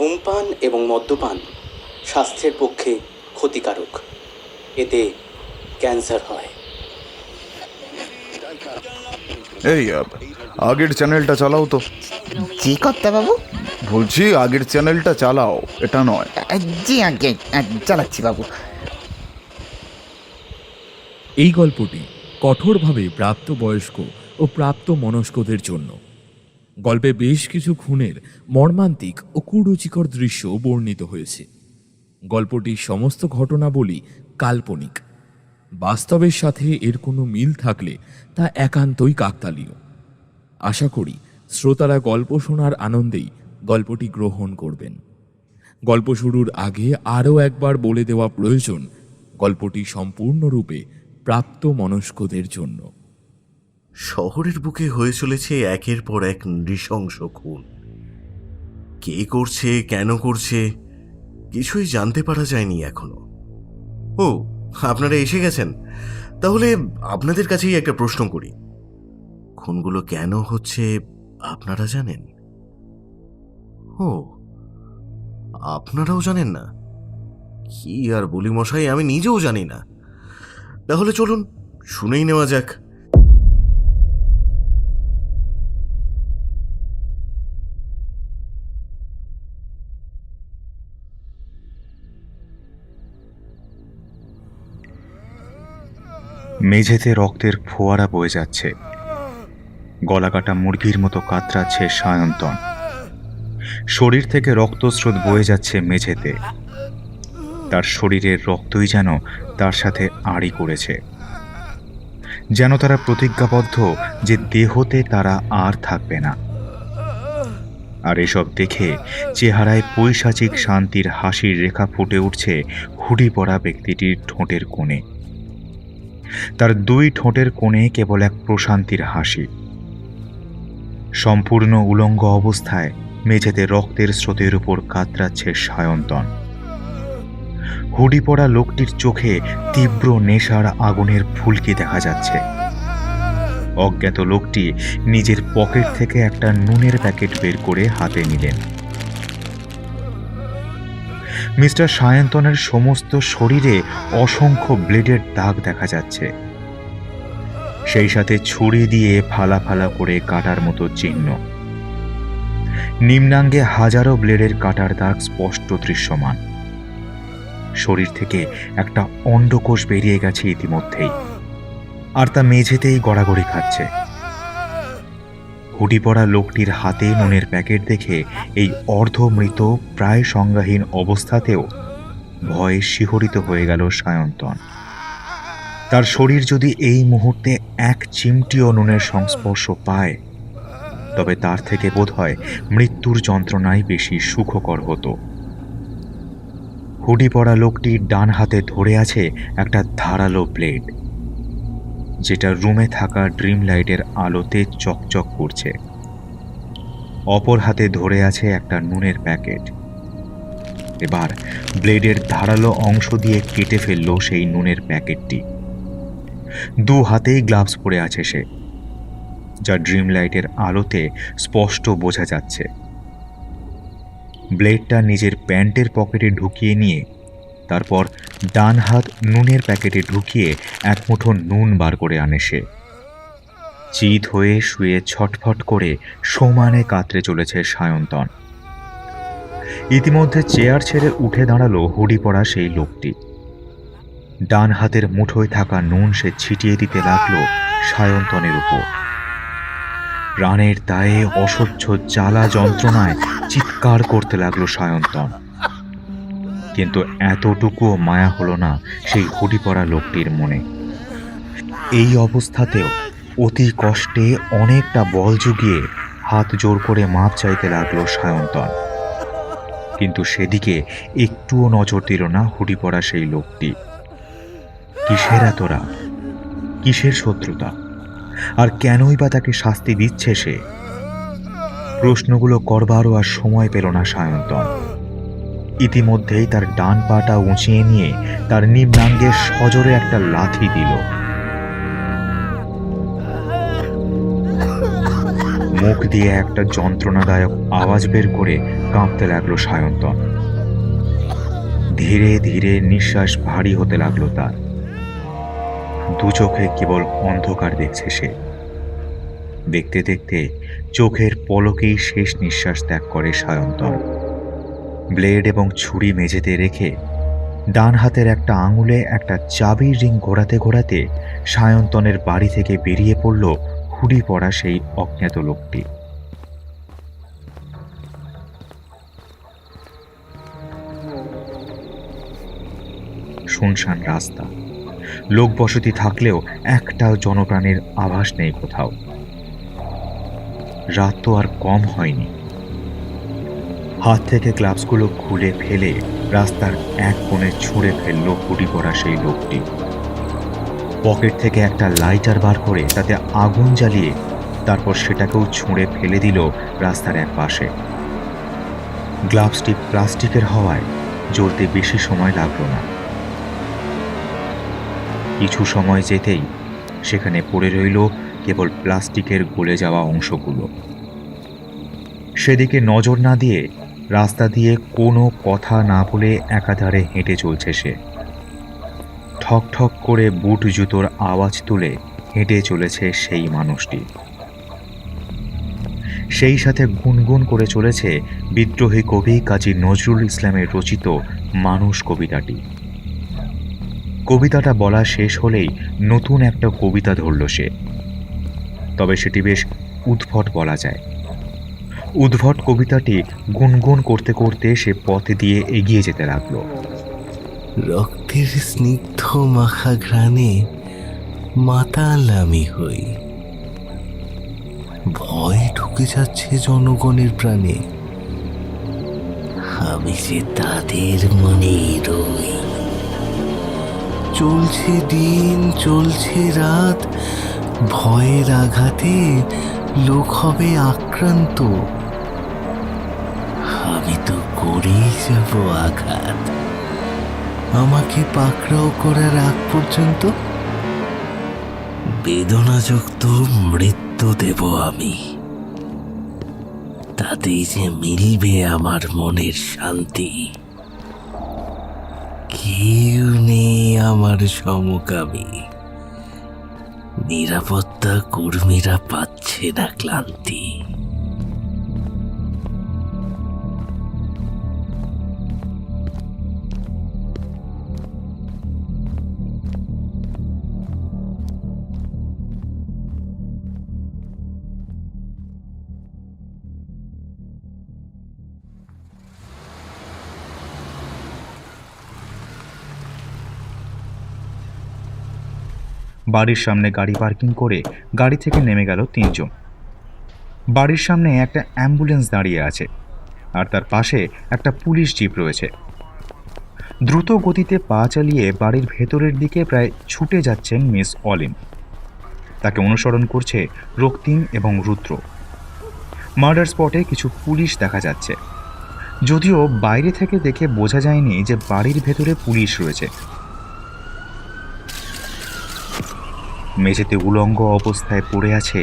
ধূমপান এবং মদ্যপান স্বাস্থ্যের পক্ষে ক্ষতিকারক। এতে ক্যান্সার হয়। এই আগের চ্যানেলটা চালাও তো। জি কর্তা বাবু। বলছি আগের চ্যানেলটা চালাও, এটা নয়। জি আগে চালাচ্ছি বাবু। এই গল্পটি কঠোরভাবে প্রাপ্তবয়স্ক ও প্রাপ্ত মনস্কদের জন্য। গল্পে বেশ কিছু খুনের মর্মান্তিক ও কুরুচিকর দৃশ্য বর্ণিত হয়েছে। গল্পটির সমস্ত ঘটনাবলী কাল্পনিক। বাস্তবের সাথে এর কোনো মিল থাকলে তা একান্তই কাকতালীয়। আশা করি শ্রোতারা গল্প শোনার আনন্দেই গল্পটি গ্রহণ করবেন। গল্প শুরুর আগে আরও একবার বলে দেওয়া প্রয়োজন, গল্পটি সম্পূর্ণরূপে প্রাপ্ত মনস্কদের জন্য। শহরের বুকে হয়ে চলেছে একের পর এক নৃশংস খুন। কে করছে, কেন করছে, কিছুই জানতে পারা যায়নি এখনো। ও, আপনারা এসে গেছেন। তাহলে আপনাদের কাছেই একটা প্রশ্ন করি, খুনগুলো কেন হচ্ছে আপনারা জানেন? ও, আপনারাও জানেন না? কি আর বলি মশাই, আমি নিজেও জানি না। তাহলে চলুন শুনেই নেওয়া যাক। মেঝেতে রক্তের ফোয়ারা বয়ে যাচ্ছে। গলাকাটা মুরগির মতো কাতরাচ্ছে সায়ন্তন। শরীর থেকে রক্তস্রোত বয়ে যাচ্ছে মেঝেতে। তার শরীরের রক্তই যেন তার সাথে আড়ি করেছে। যেন তারা প্রতিজ্ঞাবদ্ধ যে দেহতে তারা আর থাকবে না। আর এসব দেখে চেহারায় পৈশাচিক শান্তির হাসির রেখা ফুটে উঠছে হুডি পরা ব্যক্তিটির ঠোঁটের কোণে। তার দুই ঠোঁটের কোণে কেবল এক প্রশান্তির হাসি। সম্পূর্ণ উলঙ্গ অবস্থায় মেঝেতে রক্তের স্রোতের উপর কাতরাচ্ছে সায়ন্তন। হুডি পরা লোকটির চোখে তীব্র নেশার আগুনের ফুলকি দেখা যাচ্ছে। অজ্ঞাত লোকটি নিজের পকেট থেকে একটা নুনের প্যাকেট বের করে হাতে নিলেন। মিস্টার সায়ন্তনের সমস্ত শরীরে অসংখ্য ব্লেডের দাগ দেখা যাচ্ছে, সেই সাথে ছুরি দিয়ে ফালা ফালা করে কাটার মতো চিহ্ন। নিম্নাঙ্গে হাজারো ব্লেডের কাটার দাগ স্পষ্ট দৃশ্যমান। শরীর থেকে একটা অন্ডকোষ বেরিয়ে গেছে ইতিমধ্যেই, আর তা মেঝেতেই গড়াগড়ি খাচ্ছে। হুডি পরা লোকটির হাতে নুনের প্যাকেট দেখে এই অর্ধমৃত প্রায় সংজ্ঞাহীন অবস্থাতেও ভয়ে শিহরিত হয়ে গেল সায়ন্তন। তার শরীর যদি এই মুহূর্তে এক চিমটিও নুনের সংস্পর্শ পায়, তবে তার থেকে বোধহয় মৃত্যুর যন্ত্রণাই বেশি সুখকর হতো। হুডি পরা লোকটির ডান হাতে ধরে আছে একটা ধারালো ব্লেড, যেটা রুমে থাকা ড্রিম লাইটের আলোতে চকচক করছে। অপর হাতে ধরে আছে একটা নুনের প্যাকেট। এবার ব্লেডের ধারালো অংশ দিয়ে কেটে ফেলল সেই নুনের প্যাকেটটি। দু হাতেই গ্লাভস পরে আছে সে, যা ড্রিম লাইটের আলোতে স্পষ্ট বোঝা যাচ্ছে। ব্লেডটা নিজের প্যান্টের পকেটে ঢুকিয়ে নিয়ে তারপর ডান হাত নুনের প্যাকেটে ঢুকিয়ে এক মুঠো নুন বার করে আনে সে। চিত হয়ে শুয়ে ছটফট করে সমানে কাতরে চলেছে সায়ন্তন। ইতিমধ্যে চেয়ার ছেড়ে উঠে দাঁড়ালো হুডি পরা সেই লোকটি। ডান হাতের মুঠোয় থাকা নুন সে ছিটিয়ে দিতে লাগলো সায়ন্তনের উপর। প্রাণের দায়ে অসহ্য জ্বালা যন্ত্রণায় চিৎকার করতে লাগলো সায়ন্তন। কিন্তু এতটুকুও মায়া হলো না সেই হুডি পরা লোকটির মনে। এই অবস্থাতেও অতি কষ্টে অনেকটা বল জুগিয়ে হাত জোর করে মাপ চাইতে লাগলো সায়ন্তন। কিন্তু সেদিকে একটুও নজর দিল না হুডি পরা সেই লোকটি। কিসের এত রাগ, কিসের শত্রুতা, আর কেনই বা তাকে শাস্তি দিচ্ছে সে? প্রশ্নগুলো করবারও আর সময় পেল না সায়ন্তন। ইতিমধ্যেই তার ডান পাটা উঁচিয়ে নিয়ে তার নিম্নাঙ্গে সজোরে একটা লাথি দিল। মুখ দিয়ে একটা যন্ত্রণাদায়ক আওয়াজ বের করে কাঁপতে লাগলো সায়ন্তন। ধীরে ধীরে নিঃশ্বাস ভারী হতে লাগলো তার। দু চোখে কেবল অন্ধকার দেখছে সে। দেখতে দেখতে চোখের পলকেই শেষ নিঃশ্বাস ত্যাগ করে সায়ন্তন। ব্লেড এবং ছুরি মেঝেতে রেখে ডান হাতের একটা আঙুলে একটা চাবির রিং ঘোরাতে ঘোরাতে সায়ন্তনের বাড়ি থেকে বেরিয়ে পড়ল হুডি পরা সেই অজ্ঞাত লোকটি। শুনশান রাস্তা, লোকবসতি থাকলেও একটাও জনপ্রাণীর আভাস নেই কোথাও। রাত তো আর কম হয়নি। হাত থেকে গ্লাভসগুলো খুলে ফেলে রাস্তার এক কোণে ছুঁড়ে ফেলল হুডি পরা সেই লোকটি। পকেট থেকে একটা লাইটার বার করে তাতে আগুন জ্বালিয়ে তারপর সেটাকেও ছুঁড়ে ফেলে দিল রাস্তার এক পাশে। গ্লাভসটি প্লাস্টিকের হওয়ায় জ্বলতে বেশি সময় লাগলো না। কিছু সময় যেতেই সেখানে পড়ে রইল কেবল প্লাস্টিকের গলে যাওয়া অংশগুলো। সেদিকে নজর না দিয়ে রাস্তা দিয়ে কোনো কথা না বলে একাধারে হেঁটে চলছে সে। ঠক ঠক করে বুট জুতোর আওয়াজ তুলে হেঁটে চলেছে সেই মানুষটি। সেই সাথে গুনগুন করে চলেছে বিদ্রোহী কবি কাজী নজরুল ইসলামের রচিত মানুষ কবিতাটি। কবিতাটা বলা শেষ হলেই নতুন একটা কবিতা ধরল সে। তবে সেটি বেশ উদ্ভট বলা যায়। উদ্ভট কবিতাটি গুনগুন করতে করতে সে পথ দিয়ে এগিয়ে যেতে লাগলো। রক্তের স্নিগ্ধ মাখা ঘ্রাণে মাতাল আমি হই, ভয় ঢুকে যাচ্ছে জনগণের প্রাণে, আমি যে তাদের মনে রই। চলছে দিন চলছে রাত, ভয়ের আঘাতে লোক হবে আক্রান্ত, আমি তো করেই যাব আঘাত। আমাকে পাকড়াও করার আগ পর্যন্ত বেদনাযুক্ত মৃত্যু দেব আমি, তাতেই যে মিলবে আমার মনের শান্তি। কেউ নেই আমার সমকামী, নিরাপত্তা কর্মীরা পাচ্ছে না ক্লান্তি। বাড়ির সামনে গাড়ি পার্কিং করে গাড়ি থেকে নেমে গেল তিনজন। বাড়ির সামনে একটা অ্যাম্বুলেন্স দাঁড়িয়ে আছে, আর তার পাশে একটা পুলিশ জিপ রয়েছে। দ্রুত গতিতে পা চালিয়ে বাড়ির ভেতরের দিকে প্রায় ছুটে যাচ্ছেন মিস অলিন। তাকে অনুসরণ করছে রক্তিম এবং রুদ্র। মার্ডার স্পটে কিছু পুলিশ দেখা যাচ্ছে, যদিও বাইরে থেকে দেখে বোঝা যায়নি যে বাড়ির ভেতরে পুলিশ রয়েছে। মেঝেতে উলঙ্গ অবস্থায় পড়ে আছে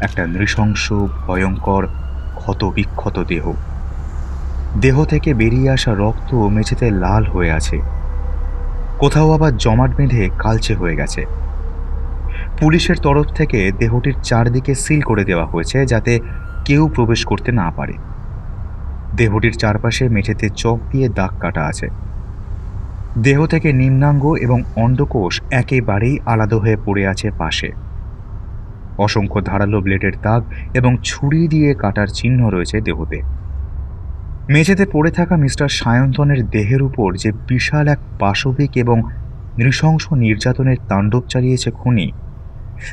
একটা নৃশংস ভয়ঙ্কর ক্ষতবিক্ষত দেহ। দেহ থেকে বেরিয়ে আসা রক্ত মেঝেতে লাল হয়ে আছে, কোথাও আবার জমাট বেঁধে কালচে হয়ে গেছে। পুলিশের তরফ থেকে দেহটির চারদিকে সিল করে দেওয়া হয়েছে যাতে কেউ প্রবেশ করতে না পারে। দেহটির চারপাশে মেঝেতে চক দিয়ে দাগ কাটা আছে। দেহ থেকে নিম্নাঙ্গ এবং অন্ডকোষ একেবারেই আলাদা হয়ে পড়ে আছে পাশে। অসংখ্য ধারালো ব্লেডের দাগ এবং ছুরি দিয়ে কাটার চিহ্ন রয়েছে দেহতে। মেঝেতে পড়ে থাকা মিস্টার সায়ন্তনের দেহের উপর যে বিশাল এক পাশবিক এবং নৃশংস নির্যাতনের তাণ্ডব চালিয়েছে খুনি,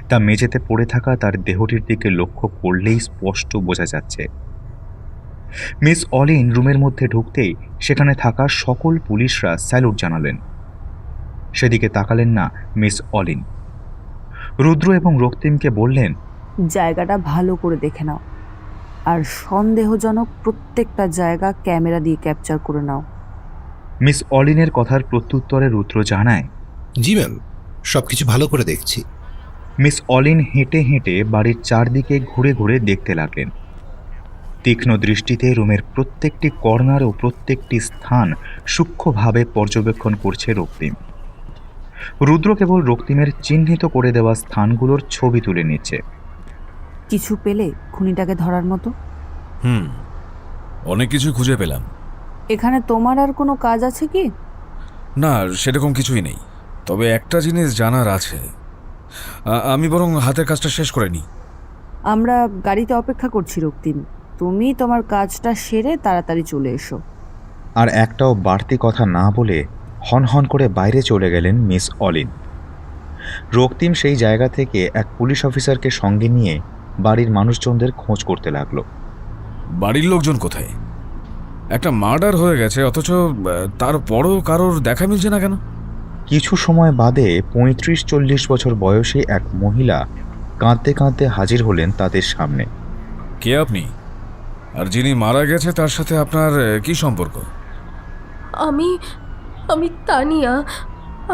তা মেঝেতে পড়ে থাকা তার দেহটির দিকে লক্ষ্য করলেই স্পষ্ট বোঝা যাচ্ছে। মিস অলিন রুমের মধ্যে ঢুকতেই সেখানে থাকা সকল পুলিশরা স্যালুট জানালেন। সেদিকে তাকালেন না মিস অলিন। রুদ্র এবং রক্তিমকে বললেন, জায়গাটা ভালো করে দেখে নাও, আর সন্দেহজনক প্রত্যেকটা জায়গা ক্যামেরা দিয়ে ক্যাপচার করে নাও। মিস অলিনের কথার প্রত্যুত্তরে রুদ্র জানায়, জি ম্যাম, সবকিছু ভালো করে দেখছি। মিস অলিন হেঁটে হেঁটে বাড়ির চারদিকে ঘুরে ঘুরে দেখতে লাগলেন। তীক্ষ্ণ দৃষ্টিতে রুমের প্রত্যেকটি কর্নার ও প্রত্যেকটি স্থান সূক্ষ্মভাবে পর্যবেক্ষণ করছে রক্তিম। রুদ্র কেবল রক্তিমের চিহ্নিত করে দেওয়া স্থানগুলোর ছবি তুলে নিচ্ছে। কিছু পেলে খুনিটাকে ধরার মতো? অনেক কিছু খুঁজে পেলাম। এখানে তোমার আর কোনো কাজ আছে কি? না, সেরকম কিছুই নেই, তবে একটা জিনিস জানার আছে। আমি বরং হাতের কাজটা শেষ করে নিই। আমরা গাড়িতে অপেক্ষা করছি রক্তিম, তুমি তোমার কাজটা সেরে তাড়াতাড়ি চলে এসো। আর একটাও বাড়তি কথা না বলে হনহন করে বাইরে চলে গেলেন মিস অলিন। রক্তিম সেই জায়গা থেকে এক পুলিশ অফিসারকে সঙ্গে নিয়ে বাড়ির মানুষজনদের খোঁজ করতে লাগলো। বাড়ির লোকজন কোথায়? একটা মার্ডার হয়ে গেছে, অথচ তারপরও কারোর দেখা মিলছে না কেন? কিছু সময় বাদে ৩৫-৪০ বছর বয়সী এক মহিলা কাঁদতে কাঁদতে হাজির হলেন তাদের সামনে। কে আপনি? আর যিনি মারা গেছে তার সাথে আপনার কি সম্পর্ক? আমি আমি তানিয়া,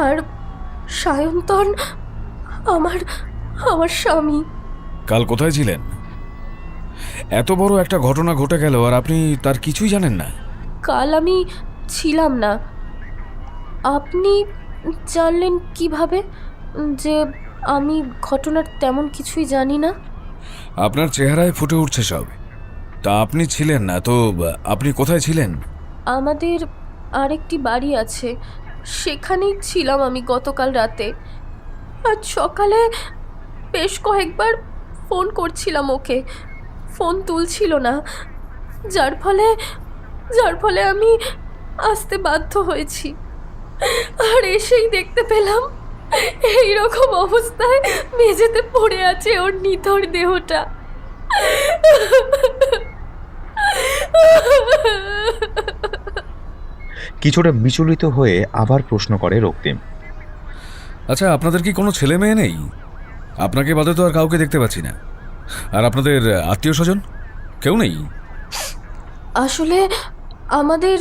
আর সায়ন্তন আমার আমার স্বামী। কাল কোথায় ছিলেন? এত বড় একটা ঘটনা ঘটে গেল আর আপনি তার কিছুই জানেন না? কাল আমি ছিলাম না। আপনি জানলেন কিভাবে যে আমি ঘটনার তেমন কিছুই জানি না? আপনার চেহারায় ফুটে উঠছে সব। তা আপনি ছিলেন না তো আপনি কোথায় ছিলেন? আমাদের আরেকটি বাড়ি আছে, সেখানেই ছিলাম আমি গতকাল রাতে। আজ সকালে বেশ কয়েকবার ফোন করছিলাম ওকে, ফোন তুলছিল না, যার ফলে আমি আসতে বাধ্য হয়েছি। আর এসেই দেখতে পেলাম এই রকম অবস্থায় মেঝেতে পড়ে আছে ওর নিথর দেহটা। কিছুটা বিচলিত হয়ে আবার প্রশ্ন করে রক্তিম। আচ্ছা, আপনাদের কি কোনো ছেলে মেয়ে নেই? আপনাকে বাদে তো আর কাউকে দেখতে পাচ্ছি না। আর আপনাদের আত্মীয় স্বজন কেউ নেই? আসলে আমাদের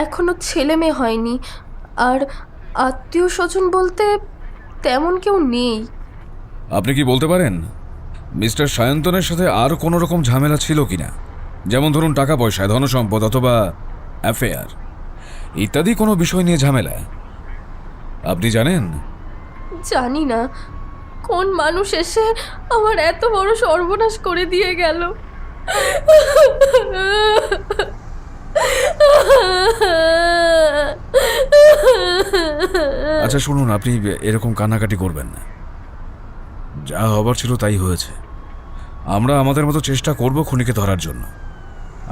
এখনো ছেলে মেয়ে হয়নি, আর আত্মীয় স্বজন বলতে তেমন কেউ নেই। আপনি কি বলতে পারেন মিস্টার সায়ন্তনের সাথে আর কোনো রকম ঝামেলা ছিল কিনা? যেমন ধরুন টাকা পয়সা, ধনসম্পদ অথবা অ্যাফেয়ার ইত্যাদি কোনো বিষয় নিয়ে ঝামেলা আপনি জানেন? জানি না কোন মানুষ এসে আমার এত বড় সর্বনাশ করে দিয়ে গেল। আচ্ছা শুনুন, আপনি এরকম কান্নাকাটি করবেন না। যা হবার ছিল তাই হয়েছে। আমরা আমাদের মতো চেষ্টা করব খুনিকে ধরার জন্য,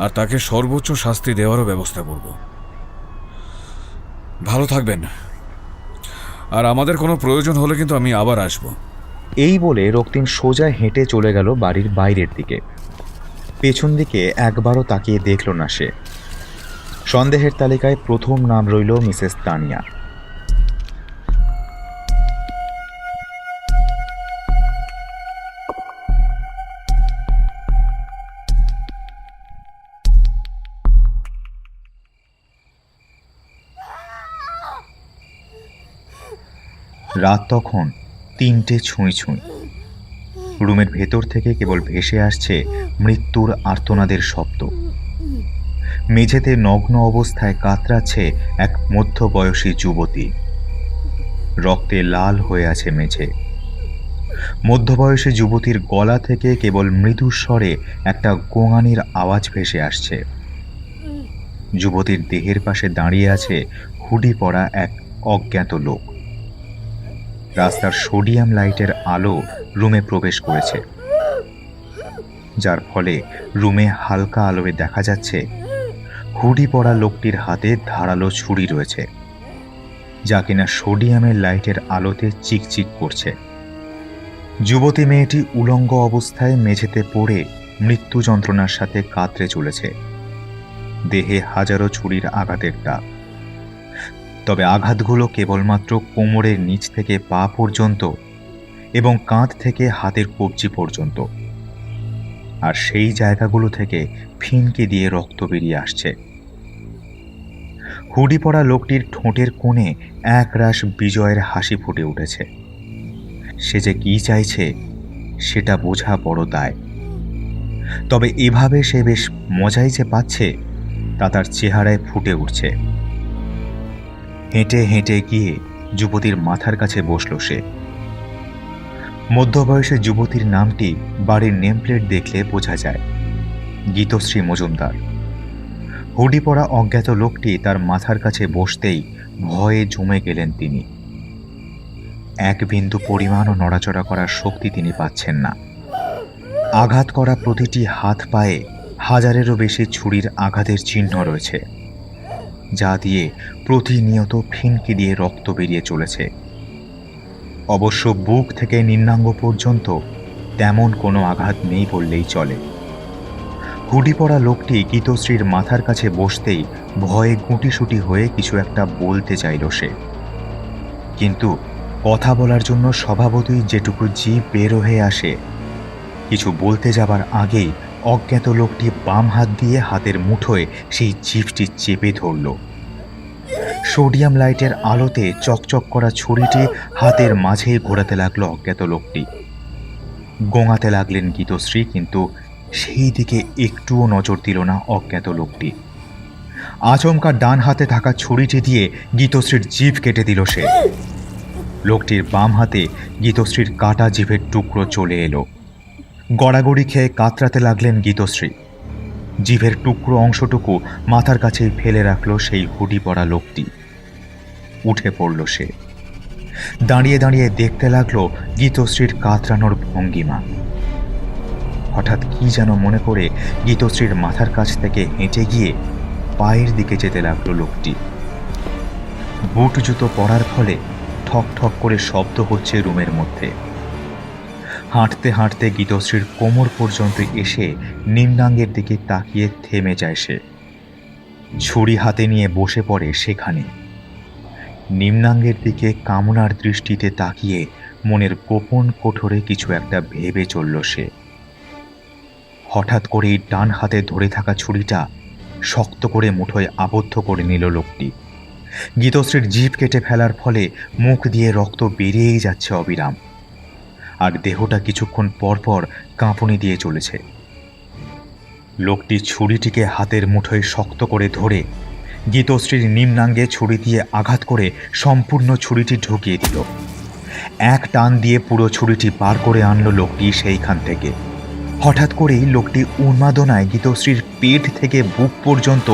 আর তাকে সর্বোচ্চ শাস্তি দেওয়ারও ব্যবস্থা করব। ভালো থাকবেন, আর আমাদের কোনো প্রয়োজন হলে কিন্তু আমি আবার আসব। এই বলে রক্তিম সোজা হেঁটে চলে গেল বাড়ির বাইরের দিকে। পেছন দিকে একবারও তাকিয়ে দেখল না সে। সন্দেহের তালিকায় প্রথম নাম রইল মিসেস তানিয়া। রাত তখন ৩টে ছুঁই ছুঁই। রুমের ভেতর থেকে কেবল ভেসে আসছে মৃত্যুর আর্তনাদের শব্দ। মেঝেতে নগ্ন অবস্থায় কাতরাচ্ছে এক মধ্যবয়সী যুবতী। রক্তে লাল হয়ে আছে মেঝে। মধ্যবয়সী যুবতীর গলা থেকে কেবল মৃদু স্বরে একটা গোঙানির আওয়াজ ভেসে আসছে। যুবতীর দেহের পাশে দাঁড়িয়ে আছে হুডি পরা এক অজ্ঞাত লোক। রাস্তার সোডিয়াম লাইটের আলো রুমে প্রবেশ করেছে, যার ফলে রুমে হালকা আলোয় দেখা যাচ্ছে হুডি পরা লোকটির হাতে ধারালো ছুরি রয়েছে, যা কিনা সোডিয়ামের লাইটের আলোতে চিকচিক করছে। যুবতী মেয়েটি উলঙ্গ অবস্থায় মেঝেতে পড়ে মৃত্যু যন্ত্রণার সাথে কাতরে চলেছে। দেহে হাজারো ছুরির আঘাতের দাগ, তবে আঘাতগুলো কেবলমাত্র কোমরের নিচ থেকে পা পর্যন্ত এবং কাঁধ থেকে হাতের কবজি পর্যন্ত, আর সেই জায়গাগুলো থেকে ফিনকি দিয়ে রক্ত বেরিয়ে আসছে। হুডি পরা লোকটির ঠোঁটের কোণে একরাশ বিজয়ের হাসি ফুটে উঠেছে। সে যে কি চাইছে সেটা বোঝা বড় দায়। তবে এভাবে সে বেশ মজাই যে পাচ্ছে তা তার চেহারায় ফুটে উঠছে। হেঁটে হেঁটে গিয়ে যুবতীর মাথার কাছে বসল সে। মধ্যবয়সী যুবতীর নামটি বাড়ির নেমপ্লেট দেখলে বোঝা যায়, গীতশ্রী মজুমদার। হুডি পরা অজ্ঞাত লোকটি তার মাথার কাছে বসতেই ভয়ে জমে গেলেন তিনি। এক বিন্দু পরিমাণও নড়াচড়া করার শক্তি তিনি পাচ্ছেন না। আঘাত করা প্রতিটি হাত পায়ে হাজারেরও বেশি ছুরির আঘাতের চিহ্ন রয়েছে, যা দিয়ে প্রতিনিয়ত ফিনকি দিয়ে রক্ত বেরিয়ে চলেছে। অবশ্য বুক থেকে নিম্নাঙ্গ পর্যন্ত তেমন কোনো আঘাত নেই বললেই চলে। হুডি পরা লোকটি গীতশ্রীর মাথার কাছে বসতেই ভয়ে গুটিসুটি হয়ে কিছু একটা বলতে চাইল সে, কিন্তু কথা বলার জন্য স্বভাবতই যেটুকু জিভ বের হয়ে আসে, কিছু বলতে যাবার আগেই অজ্ঞাত লোকটি বাম হাত দিয়ে হাতের মুঠোয় সেই জিভটি চেপে ধরল। সোডিয়াম লাইটের আলোতে চকচক করা ছুরিটি হাতের মাঝেই ঘোরাতে লাগলো অজ্ঞাত লোকটি। গোঙাতে লাগলেন গীতশ্রী, কিন্তু সেই দিকে একটুও নজর দিল না অজ্ঞাত লোকটি। আচমকা ডান হাতে থাকা ছুরিটি দিয়ে গীতশ্রীর জিভ কেটে দিল সে। লোকটির বাম হাতে গীতশ্রীর কাটা জিভের টুকরো চলে এলো। গড়াগড়ি খেয়ে কাতরাতে লাগলেন গীতশ্রী। জিভের টুকরো অংশটুকু মাথার কাছেই ফেলে রাখল সেই হুডি পরা লোকটি। উঠে পড়ল সে। দাঁড়িয়ে দাঁড়িয়ে দেখতে লাগলো গীতশ্রীর কাতরানোর ভঙ্গিমা। হঠাৎ কি যেন মনে করে গীতশ্রীর মাথার কাছ থেকে হেঁটে গিয়ে পায়ের দিকে যেতে লাগলো লোকটি। বুট জুতো পরার ফলে ঠক ঠক করে শব্দ হচ্ছে রুমের মধ্যে। হাঁটতে হাঁটতে গীতশ্রীর কোমর পর্যন্ত এসে নিম্নাঙ্গের দিকে তাকিয়ে থেমে যায় সে। ছুরি হাতে নিয়ে বসে পড়ে সেখানে। নিম্নাঙ্গের দিকে কামনার দৃষ্টিতে তাকিয়ে মনের গোপন কোঠরে কিছু একটা ভেবে চলল সে। হঠাৎ করেই ডান হাতে ধরে থাকা ছুরিটা শক্ত করে মুঠোয় আবদ্ধ করে নিল লোকটি। গীতশ্রীর জিভ কেটে ফেলার ফলে মুখ দিয়ে রক্ত বেরিয়েই যাচ্ছে অবিরাম, আর দেহটা কিছুক্ষণ পরপর কাঁপুনি দিয়ে চলেছে। লোকটি ছুরিটিকে হাতের মুঠোয় শক্ত করে ধরে গীতশ্রীর নিম্নাঙ্গে ছুরি দিয়ে আঘাত করে সম্পূর্ণ ছুরিটি ঢুকিয়ে দিল। এক টান দিয়ে পুরো ছুরিটি বার করে আনলো লোকটি সেইখান থেকে। হঠাৎ করেই লোকটি উন্মাদনায় গীতশ্রীর পেট থেকে বুক পর্যন্ত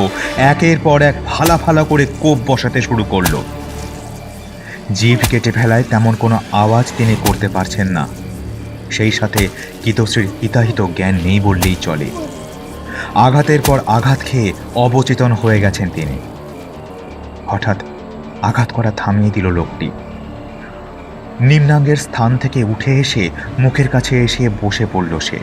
একের পর এক ফালা ফালা করে কোপ বসাতে শুরু করলো। জিভ কেটে ফেলায় তেমন কোনো আওয়াজ তিনি করতে পারছেন না। সেই সাথে গীতশ্রীর হিতাহিত জ্ঞান নেই বললেই চলে। আঘাতের পর আঘাত খেয়ে অবচেতন হয়ে গেছেন তিনি। হঠাৎ আঘাত করা থামিয়ে দিল লোকটি। নিম্নাঙ্গের স্থান থেকে উঠে এসে মুখের কাছে এসে বসে পড়ল সে।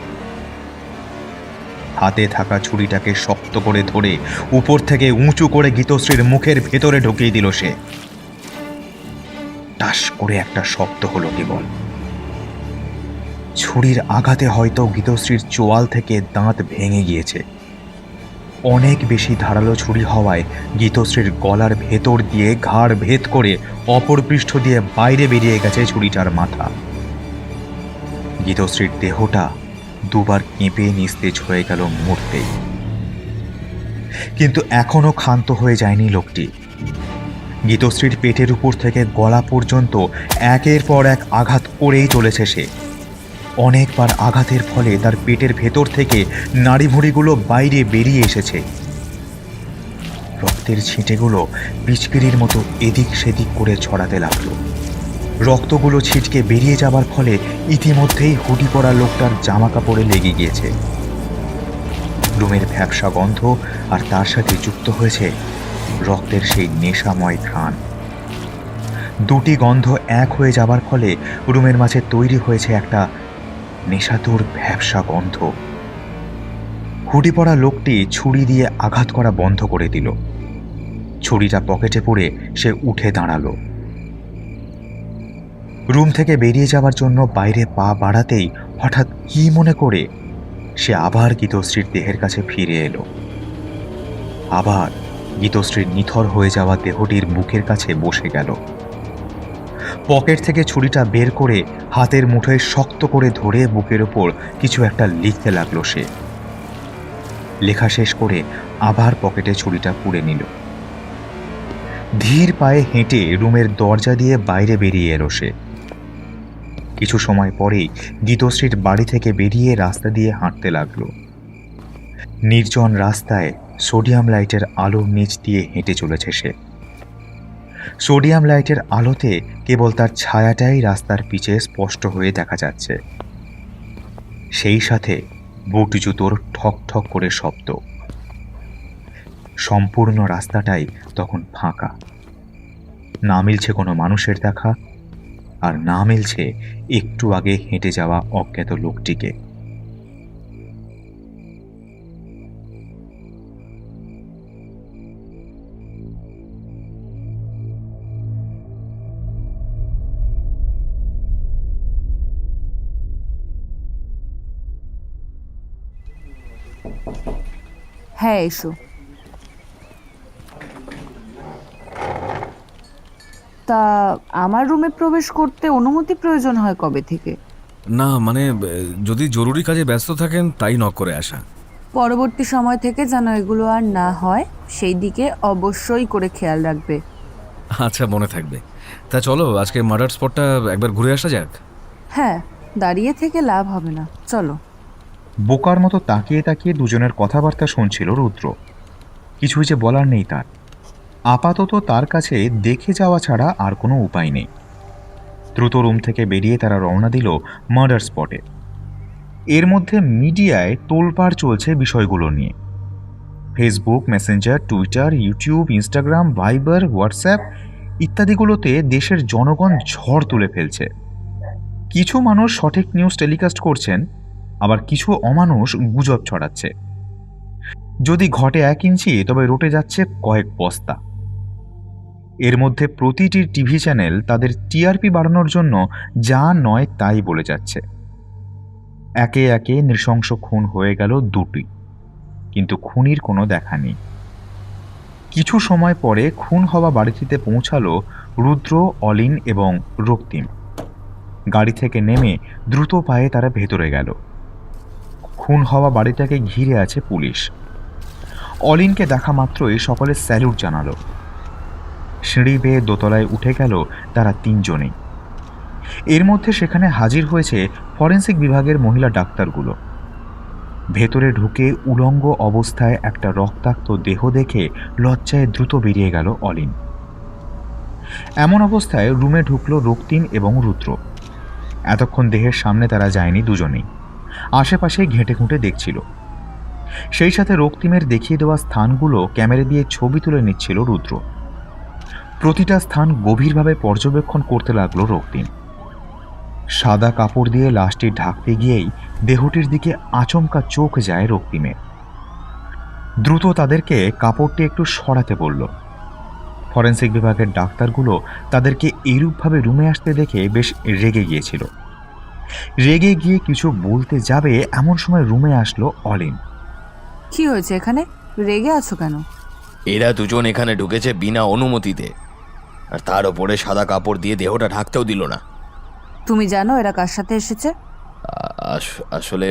হাতে থাকা ছুরিটাকে শক্ত করে ধরে উপর থেকে উঁচু করে গীতশ্রীর মুখের ভেতরে ঢুকিয়ে দিল সে। টাস করে একটা শব্দ হলো কেবল। ছুরির আঘাতে হয়তো গীতশ্রীর চোয়াল থেকে দাঁত ভেঙে গিয়েছে। অনেক বেশি ধারালো ছুরি হওয়ায় গীতশ্রীর গলার ভেতর দিয়ে ঘাড় ভেদ করে অপর পৃষ্ঠ দিয়ে বাইরে বেরিয়ে গেছে ছুরিটার মাথা। গীতশ্রীর দেহটা দুবার কেঁপে নিস্তেজ হয়ে গেল মুহূর্তেই। কিন্তু এখনো ক্ষান্ত হয়ে যায়নি লোকটি। গীতশ্রীর পেটের উপর থেকে গলা পর্যন্ত একের পর এক আঘাত করেই চলেছে সে। অনেকবার আঘাতের ফলে তার পেটের ভেতর থেকে নাড়িভুঁড়িগুলো বাইরে বেরিয়ে এসেছে। রক্তের ছিটেগুলো পিচকিরির মতো এদিক সেদিক করে ছড়াতে লাগলো। রক্তগুলো ছিটকে বেরিয়ে যাবার ফলে ইতিমধ্যেই হুডি পরা লোকটার জামা কাপড়ে লেগে গিয়েছে। রুমের ভ্যাপসা গন্ধ আর তার সাথে যুক্ত হয়েছে রক্তের সেই নেশাময় ঘ্রাণ। দুটি গন্ধ এক হয়ে যাবার ফলে রুমের মাঝে তৈরি হয়েছে একটা নেশাতুর ভ্যাপসা গন্ধ। হুডি পরা লোকটি ছুরি দিয়ে আঘাত করা বন্ধ করে দিল। ছুরিটা পকেটে পুরে সে উঠে দাঁড়ালো। রুম থেকে বেরিয়ে যাওয়ার জন্য বাইরে পা বাড়াতেই হঠাৎ কি মনে করে সে আবার গীতশ্রীর দেহের কাছে ফিরে এলো। আবার গীতশ্রীর নিথর হয়ে যাওয়া দেহটির মুখের কাছে বসে গেল। পকেট থেকে ছুরিটা বের করে হাতের মুঠোয় শক্ত করে ধরে বুকের ওপর কিছু একটা লিখতে লাগলো সে। লেখা শেষ করে আবার পকেটে ছুরিটা পুরে নিল। ধীর পায়ে হেঁটে রুমের দরজা দিয়ে বাইরে বেরিয়ে এলো সে। কিছু সময় পরেই গীতশ্রীর বাড়ি থেকে বেরিয়ে রাস্তা দিয়ে হাঁটতে লাগলো। নির্জন রাস্তায় সোডিয়াম লাইটের আলোর নিচ দিয়ে হেঁটে চলেছে সে। সোডিয়াম লাইটের আলোতে কেবল তার ছায়াটাই রাস্তার পিছে স্পষ্ট হয়ে দেখা যাচ্ছে। সেই সাথে বুট জুতোর ঠক ঠক করে শব্দ। সম্পূর্ণ রাস্তাটাই তখন ফাঁকা। না মিলছে কোনো মানুষের দেখা, আর না মিলছে একটু আগে হেঁটে যাওয়া অজ্ঞাত লোকটিকে। হ্যাঁ, এসো। তা আমার রুমে প্রবেশ করতে অনুমতি প্রয়োজন হয় কবে থেকে? না মানে যদি জরুরি কাজে ব্যস্ত থাকেন তাই নক করে আসা। পরবর্তী সময় থেকে যেন এগুলো আর না হয় সেই দিকে অবশ্যই করে খেয়াল রাখবে। আচ্ছা, মনে থাকবে। তা চলো আজকে মার্ডার স্পটটা একবার ঘুরে আসা যাক। হ্যাঁ, দাঁড়িয়ে থেকে লাভ হবে না, চলো। বোকার মতো তাকিয়ে তাকিয়ে দুজনের কথাবার্তা শুনছিল রুদ্র। কিছুই যে বলার নেই তার। আপাতত তার কাছে দেখে যাওয়া ছাড়া আর কোনো উপায় নেই। দ্রুত রুম থেকে বেরিয়ে তারা রওনা দিল মার্ডার স্পটে। এর মধ্যে মিডিয়ায় তোলপাড় চলছে বিষয়গুলো নিয়ে। Facebook, Messenger, Twitter, YouTube, Instagram, Viber, WhatsApp ইত্যাদিগুলোতে দেশের জনগণ ঝড় তুলে ফেলছে। কিছু মানুষ সঠিক নিউজ টেলিকাস্ট করছেন, আবার কিছু অমানুষ গুজব ছড়াচ্ছে। যদি ঘটে 1 ইঞ্চি তবে রটে যাচ্ছে কয়েক বস্তা। এর মধ্যে প্রতিটি টিভি চ্যানেল তাদের টিআরপি বাড়ানোর জন্য যা নয় তাই বলে যাচ্ছে। একে একে নৃশংস খুন হয়ে গেল 2টি, কিন্তু খুনির কোনো দেখা নেই। কিছু সময় পরে খুন হওয়া বাড়িটিতে পৌঁছালো রুদ্র, অলিন এবং রক্তিম। গাড়ি থেকে নেমে দ্রুত পায়ে তারা ভেতরে গেল। খুন হওয়া বাড়িটাকে ঘিরে আছে পুলিশ। অলিনকে দেখা মাত্রই সকলে স্যালুট জানালো। সিঁড়ি বেয়ে দোতলায় উঠে গেল তারা 3 জনেই। এর মধ্যে সেখানে হাজির হয়েছে ফরেন্সিক বিভাগের মহিলা ডাক্তারগুলো। ভেতরে ঢুকে উলঙ্গ অবস্থায় একটা রক্তাক্ত দেহ দেখে লজ্জায় দ্রুত বেরিয়ে গেল অলিন। এমন অবস্থায় রুমে ঢুকলো রক্তিম এবং রুদ্র। এতক্ষণ দেহের সামনে তারা যায়নি দুজনেই, আশেপাশে ঘেঁটে ঘুঁটে দেখছিল। সেই সাথে রক্তিমের দেখিয়ে দেওয়া স্থানগুলো ক্যামেরা দিয়ে ছবি তুলে নিচ্ছিল রুদ্র। প্রতিটা স্থান গভীরভাবে পর্যবেক্ষণ করতে লাগলো রক্তিম। সাদা কাপড় দিয়ে লাশটি ঢাকতে গিয়েই দেহটির দিকে আচমকা চোখ যায় রক্তিমের। দ্রুত তাদেরকে কাপড়টি একটু সরাতে বলল। ফরেন্সিক বিভাগের ডাক্তারগুলো তাদেরকে এইরূপভাবে রুমে আসতে দেখে বেশ রেগে গিয়েছিল। রেগে গিয়ে কিছু বলতে যাবে এমন সময় রুমে আসলো অলিন। কি হয়েছে এখানে? রেগে আছো কেন? এরা দুজন এখানে ঢুকেছে বিনা অনুমতিতে, আর তার ওপরে সাদা কাপড় দিয়ে দেহটা ঢাকতেও দিল না। তুমি জানো এরা কার সাথে এসেছে? আসলে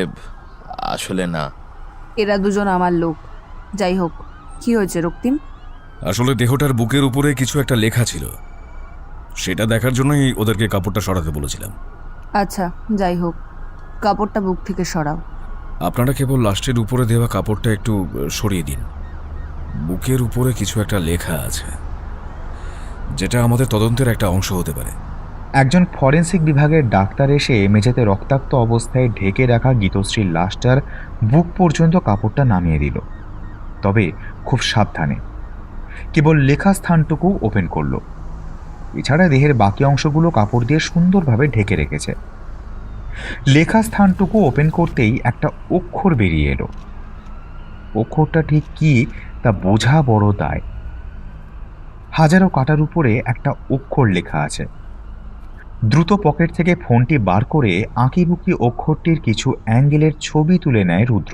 আসলে না। এরা দুজন আমার লোক। যাই হোক, কি হয়েছে রক্তিম? আসলে দেহটার বুকের উপরে কিছু একটা লেখা ছিল, সেটা দেখার জন্যই ওদেরকে কাপড়টা সরাতে বলেছিলাম। আচ্ছা, যাই হোক, কাপড়টা বুক থেকে সরাও। আপনারা কেবল লাস্টের উপরে দেওয়া কাপড়টা একটু সরিয়ে দিন। বুকের উপরে কিছু একটা লেখা আছে, যেটা আমাদের তদন্তের একটা অংশ হতে পারে। একজন ফরেন্সিক বিভাগের ডাক্তার এসে মেঝেতে রক্তাক্ত অবস্থায় ঢেকে রাখা গীতশ্রীর লাশটার বুক পর্যন্ত কাপড়টা নামিয়ে দিল, তবে খুব সাবধানে। কেবল লেখা স্থানটুকু ওপেন করল। এছাড়া দেহের বাকি অংশগুলো কাপড় দিয়ে সুন্দরভাবে ঢেকে রেখেছে। লেখা স্থানটুকু ওপেন করতেই একটা অক্ষর বেরিয়ে এলো। অক্ষরটা ঠিক কি তা বোঝা বড় দায়। হাজারো কাটার উপরে একটা অক্ষর লেখা আছে। দ্রুত পকেট থেকে ফোনটি বার করে আঁকিবুকি অক্ষরটির কিছু অ্যাঙ্গেলের ছবি তুলে নেয় রুদ্র।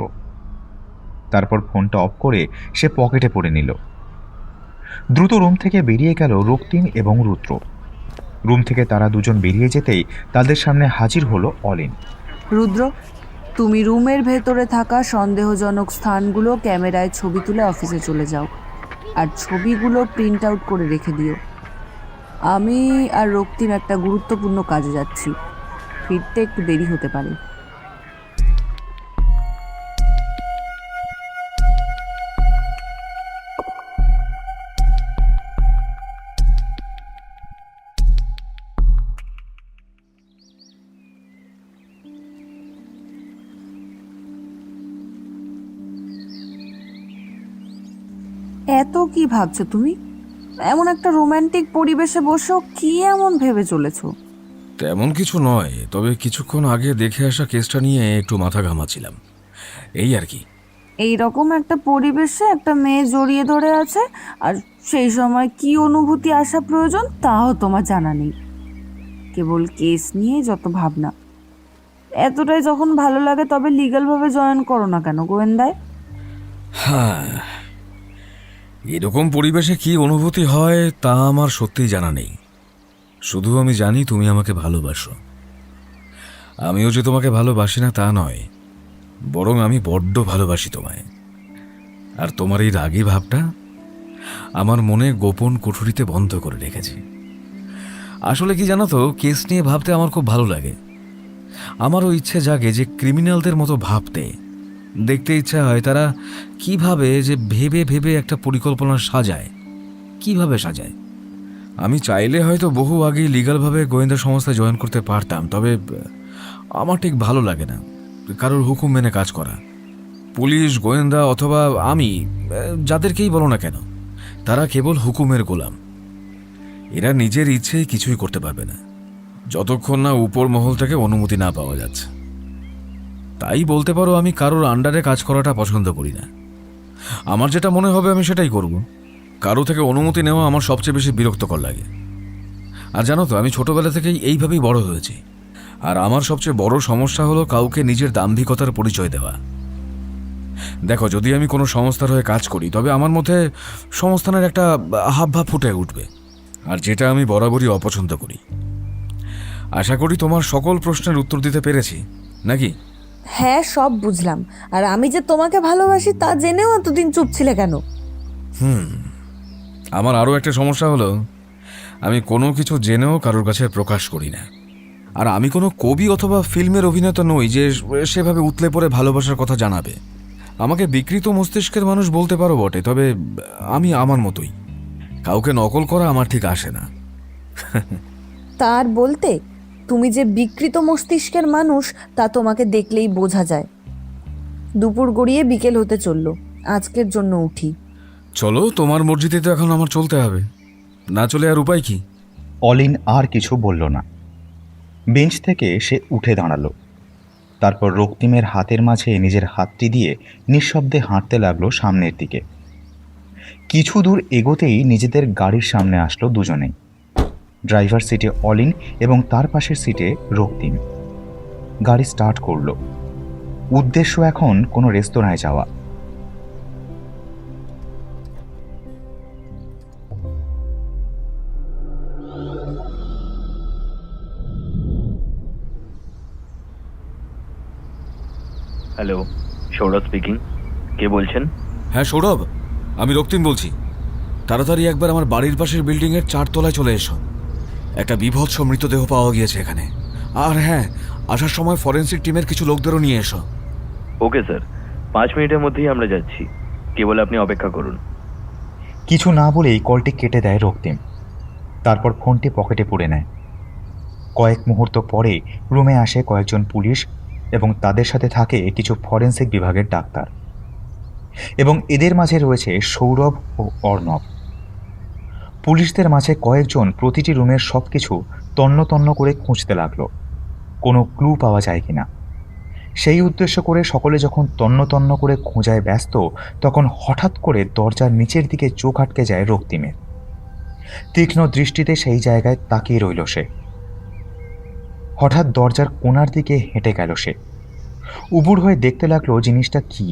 তারপর ফোনটা অফ করে সে পকেটে পড়ে নিল। দ্রুত রুম থেকে বেরিয়ে গেল রক্তিম এবং রুদ্র। রুম থেকে তারা দুজন বেরিয়ে যেতেই তাদের সামনে হাজির হলো অলিন। রুদ্র, তুমি রুমের ভেতরে থাকা সন্দেহজনক স্থানগুলো ক্যামেরায় ছবি তুলে অফিসে চলে যাও, আর ছবিগুলো প্রিন্ট আউট করে রেখে দিও। আমি আর রক্তিম একটা গুরুত্বপূর্ণ কাজে যাচ্ছি, ফিরতে একটু দেরি হতে পারে। এত কি ভাবছো তুমি? এমন একটা রোমান্টিক পরিবেশে বসো, কি এমন ভেবে চলেছো? তেমন কিছু নয়, তবে কিছুক্ষণ আগে দেখে আসা কেসটা নিয়ে একটু মাথা ঘামাচ্ছিলাম, এই আর কি। এইরকম একটা পরিবেশে একটা মেয়ে জড়িয়ে ধরে আছে, আর সেই সময় কি অনুভূতি আসা প্রয়োজন তাও তোমার জানা নেই। কেবল কেস নিয়ে যত ভাবনা। এতটাই যখন ভালো লাগে তবে লিগ্যালভাবে জয়েন করো না কেন গোয়েন্দায়? হ্যাঁ, এরকম পরিবেশে কি অনুভূতি হয় তা আমার সত্যিই জানা নেই। শুধু আমি জানি তুমি আমাকে ভালোবাসো। আমিও যে তোমাকে ভালোবাসি না তা নয়, বরং আমি বড্ড ভালোবাসি তোমায়। আর তোমার এই রাগী ভাবটা আমার মনে গোপন কুঠুরিতে বন্ধ করে রেখেছি। আসলে কি জানো তো, কেস নিয়ে ভাবতে আমার খুব ভালো লাগে। আমারও ইচ্ছে জাগে যে ক্রিমিনালদের মতো ভাবতে, দেখতে ইচ্ছা হয় তারা কিভাবে যে ভেবে ভেবে একটা পরিকল্পনা সাজায়, কিভাবে সাজায়। আমি চাইলে হয়তো বহু আগেই লিগ্যালভাবে গোয়েন্দা সংস্থায় জয়েন করতে পারতাম, তবে আমার ঠিক ভালো লাগে না কারোর হুকুম মেনে কাজ করা। পুলিশ, গোয়েন্দা অথবা আমি, যাদেরকেই বলো না কেন, তারা কেবল হুকুমের গোলাম। এরা নিজের ইচ্ছেই কিছুই করতে পারবে না যতক্ষণ না উপর মহল থেকে অনুমতি না পাওয়া যাচ্ছে। তাই বলতে পারো আমি কারোর আন্ডারে কাজ করাটা পছন্দ করি না। আমার যেটা মনে হবে আমি সেটাই করব। কারো থেকে অনুমতি নেওয়া আমার সবচেয়ে বেশি বিরক্তকর লাগে। আর জানো তো, আমি ছোটবেলা থেকেই এইভাবেই বড় হয়েছি। আর আমার সবচেয়ে বড় সমস্যা হলো কাউকে নিজের দাম্ভিকতার পরিচয় দেওয়া। দেখো, যদি আমি কোনো সংস্থার হয়ে কাজ করি তবে আমার মধ্যে সংস্থানের একটা হাবভাব ফুটে উঠবে, আর যেটা আমি বরাবরই অপছন্দ করি। আশা করি তোমার সকল প্রশ্নের উত্তর দিতে পেরেছি নাকি? হ্যাঁ, সব বুঝলাম। আর আমি যে তোমাকে ভালোবাসি তা জেনেও এতদিন চুপ ছিলে কেন? আমার আরও একটা সমস্যা হলো, আমি কোনো কিছু জেনেও কারোর কাছে প্রকাশ করি না। আর আমি কোনো কবি অথবা ফিল্মের অভিনেতা নই যে সেভাবে উতলে পড়ে ভালোবাসার কথা জানাবে। আমাকে বিকৃত মস্তিষ্কের মানুষ বলতে পারো বটে, তবে আমি আমার মতোই। কাউকে নকল করা আমার ঠিক আসে না। তার বলতে তুমি যে বিকৃত মস্তিষ্কের মানুষ তা তোমাকে দেখলেই বোঝা যায়। দুপুর গড়িয়ে বিকেল হতে চললো, আজকের জন্য উঠি। চলো, তোমার মর্জিতে তো এখন আমার চলতে হবে, না চলে আর উপায় কি? অলিন আর কিছু বলল না। বেঞ্চ থেকে সে উঠে দাঁড়ালো। তারপর রক্তিমের হাতের মাঝে নিজের হাতটি দিয়ে নিঃশব্দে হাঁটতে লাগলো সামনের দিকে। কিছু দূর এগোতেই নিজেদের গাড়ির সামনে আসলো দুজনেই। ড্রাইভার সিটে অলিন এবং তার পাশের সিটে রক্তিম। গাড়ি স্টার্ট করলো। উদ্দেশ্য এখন কোনো রেস্তোরাঁয় যাওয়া। Hello, Sourav speaking. কে বলছেন? হ্যাঁ সৌরভ, আমি রক্তিম বলছি। তাড়াতাড়ি একবার আমার বাড়ির পাশের বিল্ডিংয়ের 4 তলায় চলে এসো। একটা বিভৎস মৃতদেহ পাওয়া গিয়েছে এখানে। আর হ্যাঁ, আসার সময় ফরেন্সিক টিমের কিছু লোকদেরও নিয়ে এসো। ওকে স্যার, 5 মিনিটের মধ্যেই আমরা যাচ্ছি, কেবল আপনি অপেক্ষা করুন। কিছু না বলেই কলটি কেটে দেয় রক্তিম। তারপর ফোনটি পকেটে পুরে নেয়। কয়েক মুহূর্ত পরে রুমে আসে কয়েকজন পুলিশ এবং তাদের সাথে থাকে কিছু ফরেন্সিক বিভাগের ডাক্তার, এবং এদের মাঝে রয়েছে সৌরভ ও অর্ণব। পুলিশদের মাঝে কয়েকজন প্রতিটি রুমের সব কিছু তন্ন তন্ন করে খুঁজতে লাগলো, কোনো ক্লু পাওয়া যায় কিনা। সেই উদ্দেশ্য করে সকলে যখন তন্ন তন্ন করে খোঁজায় ব্যস্ত, তখন হঠাৎ করে দরজার নিচের দিকে চোখ আটকে যায় রক্তিমের। তীক্ষ্ণ দৃষ্টিতে সেই জায়গায় তাকিয়ে রইল সে। হঠাৎ দরজার কোণার দিকে হেঁটে গেল সে। উবুড় হয়ে দেখতে লাগলো জিনিসটা কি।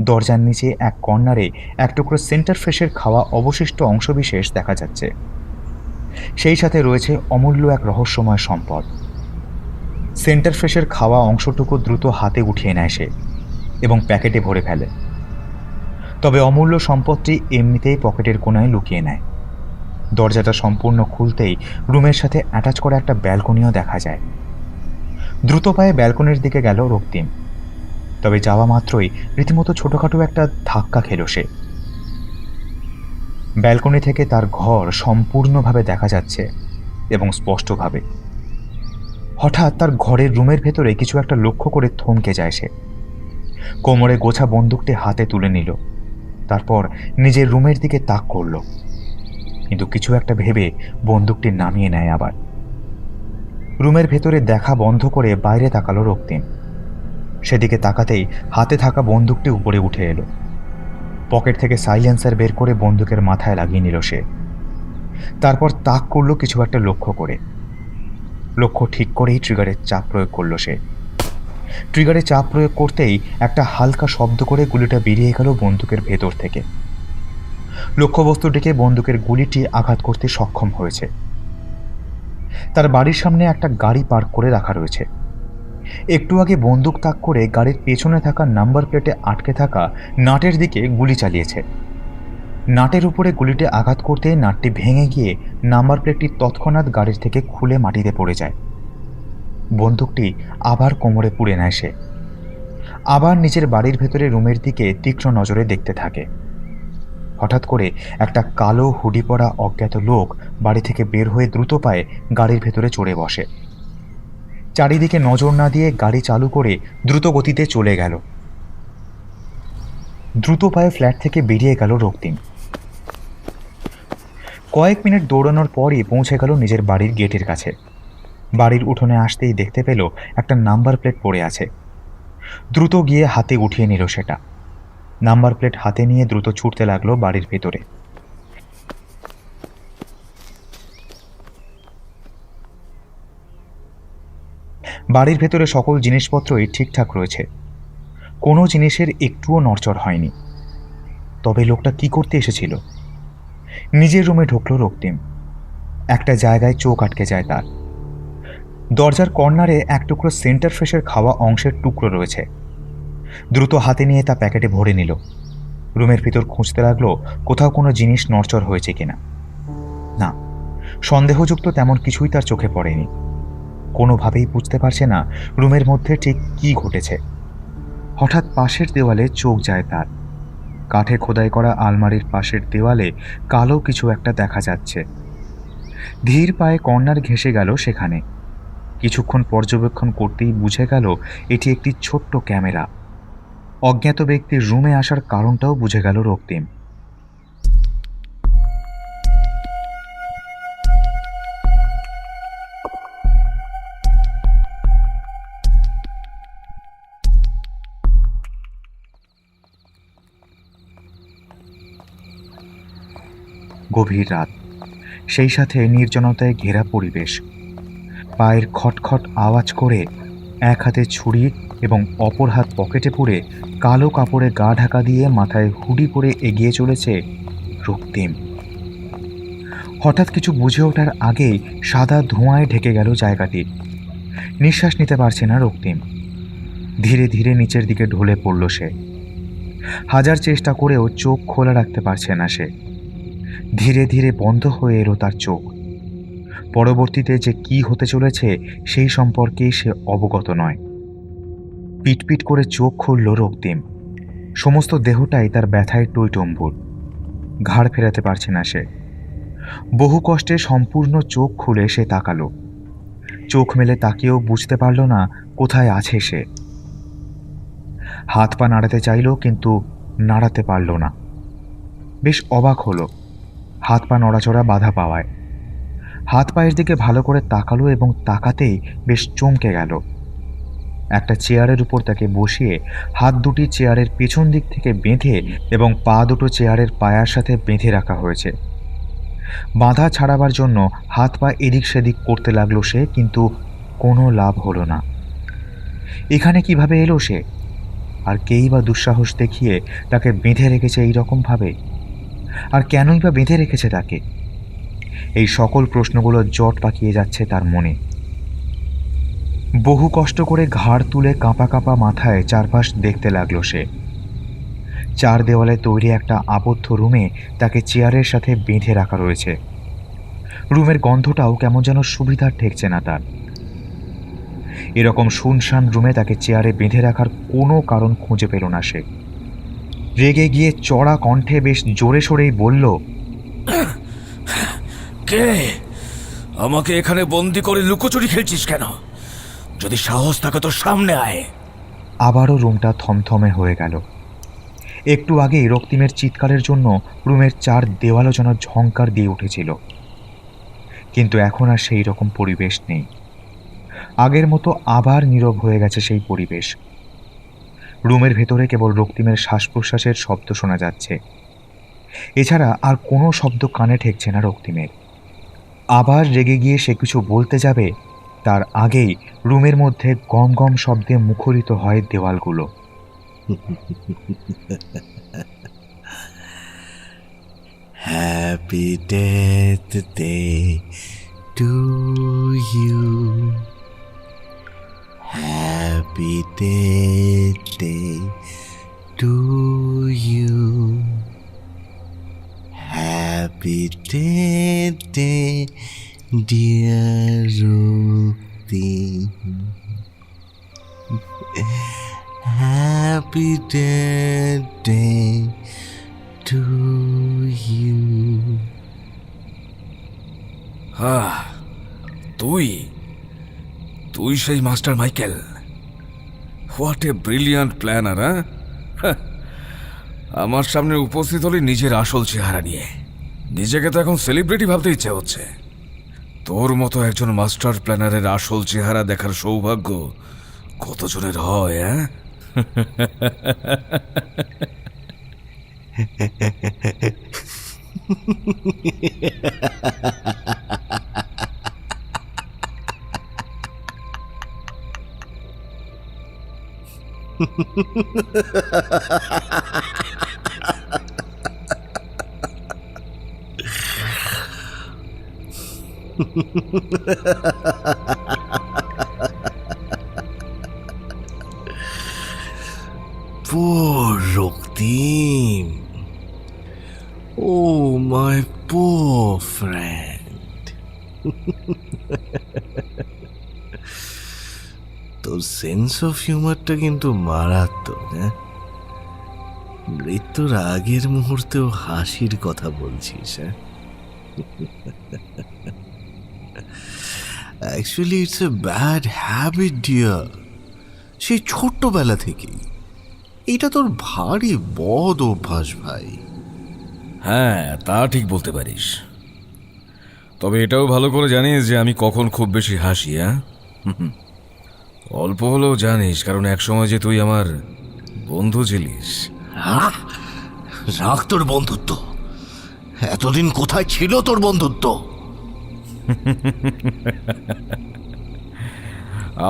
দরজার নিচে এক কর্নারে এক টুকরো সেন্টার ফ্রেশের খাওয়া অবশিষ্ট অংশবিশেষ দেখা যাচ্ছে। সেই সাথে রয়েছে অমূল্য এক রহস্যময় সম্পদ। সেন্টার ফ্রেশের খাওয়া অংশটুকু দ্রুত হাতে উঠিয়ে নেয় সে এবং প্যাকেটে ভরে ফেলে। তবে অমূল্য সম্পদটি এমনিতেই পকেটের কোণায় লুকিয়ে নেয়। দরজাটা সম্পূর্ণ খুলতেই রুমের সাথে অ্যাটাচ করা একটা ব্যালকনিও দেখা যায়। দ্রুত পায়ে ব্যালকনির দিকে গেল রক্তিম। তবে যাওয়া মাত্রই রীতিমতো ছোটখাটো একটা ধাক্কা খেল সে। ব্যালকনি থেকে তার ঘর সম্পূর্ণভাবে দেখা যাচ্ছে এবং স্পষ্টভাবে। হঠাৎ তার ঘরের রুমের ভেতরে কিছু একটা লক্ষ্য করে থমকে যায় সে। কোমরে গোছা বন্দুকটি হাতে তুলে নিল, তারপর নিজের রুমের দিকে তাক করল, কিন্তু কিছু একটা ভেবে বন্দুকটি নামিয়ে নেয় আবার। রুমের ভেতরে দেখা বন্ধ করে বাইরে তাকালো রক্তিম। সেদিকে তাকাতেই হাতে থাকা বন্দুকটি উপরে উঠে এলো। পকেট থেকে সাইলেন্সার বের করে বন্দুকের মাথায় লাগিয়ে নিল সে। তারপর তাক করলো কিছু একটা লক্ষ্য করে। লক্ষ্য ঠিক করেই ট্রিগারের চাপ প্রয়োগ করলো সে। ট্রিগারে চাপ প্রয়োগ করতেই একটা হালকা শব্দ করে গুলিটা বেরিয়ে গেল বন্দুকের ভেতর থেকে। লক্ষ্যবস্তুটিকে বন্দুকের গুলিটি আঘাত করতে সক্ষম হয়েছে। তার বাড়ির সামনে একটা গাড়ি পার্ক করে রাখা রয়েছে। একটু আগে বন্দুক তাক করে গাড়ির পেছনে থাকা নাম্বার প্লেটে আটকে থাকা নাটের দিকে গুলি চালিয়েছে। নাটের উপরে গুলিটি আঘাত করতে নাটটি ভেঙে গিয়ে নাম্বার প্লেটটি তৎক্ষণাৎ গাড়ির থেকে খুলে মাটিতে পড়ে যায়। বন্দুকটি আবার কোমরে পুড়ে নেয় সে। আবার নিজের বাড়ির ভেতরে রুমের দিকে তীক্ষ্ণ নজরে দেখতে থাকে। হঠাৎ করে একটা কালো হুডি পরা অজ্ঞাত লোক বাড়ি থেকে বের হয়ে দ্রুত পায়ে গাড়ির ভেতরে চড়ে বসে। চারিদিকে নজর না দিয়ে গাড়ি চালু করে দ্রুত গতিতে চলে গেল। দ্রুত পায়ে ফ্ল্যাট থেকে বেরিয়ে গেল রক্তিম। কয়েক মিনিট দৌড়ানোর পরই পৌঁছে গেল নিজের বাড়ির গেটের কাছে। বাড়ির উঠোনে আসতেই দেখতে পেল একটা নাম্বার প্লেট পড়ে আছে। দ্রুত গিয়ে হাতে উঠিয়ে নিল সেটা। নাম্বার প্লেট হাতে নিয়ে দ্রুত ছুটতে লাগলো বাড়ির ভেতরে। বাড়ির ভেতরে সকল জিনিসপত্রই ঠিকঠাক রয়েছে, কোনো জিনিসের একটুও নড়চড় হয়নি। তবে লোকটা কি করতে এসেছিল? নিজের রুমে ঢুকলো রক্তিম। একটা জায়গায় চোখ আটকে যায় তার। দরজার কর্নারে এক টুকরো সেন্টার ফ্রেশের খাওয়া অংশের টুকরো রয়েছে। দ্রুত হাতে নিয়ে তা প্যাকেটে ভরে নিল। রুমের ভিতর খুঁজতে লাগলো কোথাও কোনো জিনিস নড়চড় হয়েছে কিনা। না, সন্দেহযুক্ত তেমন কিছুই তার চোখে পড়েনি। কোনোভাবেই বুঝতে পারছে না রুমের মধ্যে ঠিক কি ঘটেছে। হঠাৎ পাশের দেওয়ালে চোখ যায় তার। কাঠে খোদাই করা আলমারির পাশের দেওয়ালে কালো কিছু একটা দেখা যাচ্ছে। ধীর পায়ে কর্নার ঘেঁষে গেল সেখানে। কিছুক্ষণ পর্যবেক্ষণ করতেই বুঝে গেল এটি একটি ছোট্ট ক্যামেরা। অজ্ঞাত ব্যক্তির রুমে আসার কারণটাও বুঝে গেল রক্তিম। গভীর রাত, সেই সাথে নির্জনতায় ঘেরা পরিবেশ। পায়ের খটখট আওয়াজ করে এক হাতে ছুরি এবং অপর হাত পকেটে পুরে কালো কাপড়ে গা ঢাকা দিয়ে মাথায় হুডি পরে এগিয়ে চলেছে রক্তিম। হঠাৎ কিছু বুঝে ওঠার আগেই সাদা ধোঁয়ায় ঢেকে গেল জায়গাটি। নিঃশ্বাস নিতে পারছে না রক্তিম। ধীরে ধীরে নিচের দিকে ঢলে পড়ল সে। হাজার চেষ্টা করেও চোখ খোলা রাখতে পারছে না সে। ধীরে ধীরে বন্ধ হয়ে এলো তার চোখ। পরবর্তীতে যে কি হতে চলেছে সেই সম্পর্কে সে অবগত নয়। পিটপিট করে চোখ খুলল রক্তিম। সমস্ত দেহটাই তার ব্যথায় টইটম্বুর। ঘাড় ফেরাতে পারছে না সে। বহু কষ্টে সম্পূর্ণ চোখ খুলে সে তাকালো। চোখ মেলে তাকিয়েও বুঝতে পারল না কোথায় আছে সে। হাত পা নাড়াতে চাইল, কিন্তু নাড়াতে পারল না। বেশ অবাক হলো হাত পা নড়াচড়া বাধা পাওয়ায়। হাত পায়ের দিকে ভালো করে তাকালো এবং তাকাতেই বেশ চমকে গেল। একটা চেয়ারের উপর তাকে বসিয়ে হাত দুটি চেয়ারের পেছন দিক থেকে বেঁধে এবং পা দুটো চেয়ারের পায়ার সাথে বেঁধে রাখা হয়েছে। বাঁধা ছাড়াবার জন্য হাত পা এদিক সেদিক করতে লাগলো সে, কিন্তু কোনো লাভ হলো না। এখানে কিভাবে এলো সে? আর কেই বা দুঃসাহস দেখিয়ে তাকে বেঁধে রেখেছে এই রকমভাবে? আর কেনই বা বেঁধে রেখেছে তাকে? এই সকল প্রশ্নগুলো জট পাকিয়ে যাচ্ছে তার মনে। বহু কষ্ট করে ঘাড় তুলে কাঁপা কাঁপা মাথায় চারপাশ দেখতে লাগলো সে। চার দেওয়ালে তৈরি একটা আবদ্ধ রুমে তাকে চেয়ারের সাথে বেঁধে রাখা রয়েছে। রুমের গন্ধটাও কেমন যেন সুবিধার ঠেকছে না তার। এরকম শুনশান রুমে তাকে চেয়ারে বেঁধে রাখার কোনো কারণ খুঁজে পেল না সে। রেগে গিয়ে চড়া কণ্ঠে বেশ জোরে সোরেই বলল, কে? আমাকে এখানে বন্দি করে লুকোচুরি খেলছিস কেন? যদি সাহস থাকে তো সামনে আয়। আবারও রুমটা থমথমে হয়ে গেল। একটু আগেই রক্তিমের চিৎকারের জন্য রুমের চার দেওয়ালও যেন ঝংকার দিয়ে উঠেছিল, কিন্তু এখন আর সেই রকম পরিবেশ নেই। আগের মতো আবার নীরব হয়ে গেছে সেই পরিবেশ। রুমের ভেতরে কেবল রক্তিমের শ্বাস প্রশ্বাসের শব্দ শোনা যাচ্ছে, এছাড়া আর কোনো শব্দ কানে ঠেকছে না রক্তিমের। আবার রেগে গিয়ে সে কিছু বলতে যাবে, তার আগেই রুমের মধ্যে গম গম শব্দে মুখরিত হয় দেওয়ালগুলো। Happy death day to you, happy death day to you, happy death day dear Raktim, happy death day to you. তুই সেই master Michael. What a brilliant planner. আমার সামনে উপস্থিত হলি নিজের আসল চেহারা নিয়ে। নিজেকে তো এখন সেলিব্রিটি ভাবতে ইচ্ছে হচ্ছে। তোর মতো একজন মাস্টার প্ল্যানারের আসল চেহারা দেখার সৌভাগ্য কতজনের হয়? Poor Roktim. Oh, my poor friend. তোর সেন্স অফ হিউমারটা কিন্তু মারাত্মক। হ্যাঁ, মৃত্যুর আগের মুহূর্তেও হাসির কথা বলছিস। হ্যাঁ, actually it's a bad habit dear. সেই ছোট্টবেলা থেকেই এটা তোর ভারী বদ অভ্যাস ভাই। হ্যাঁ, তা ঠিক বলতে পারিস। তবে এটাও ভালো করে জানিস যে আমি কখন খুব বেশি হাসি। অল্প হলেও জানিস, কারণ একসময় যে তুই আমার বন্ধু ছিলিস। রাখ তোর বন্ধুত্ব। এতদিন কোথায় ছিল তোর বন্ধুত্ব?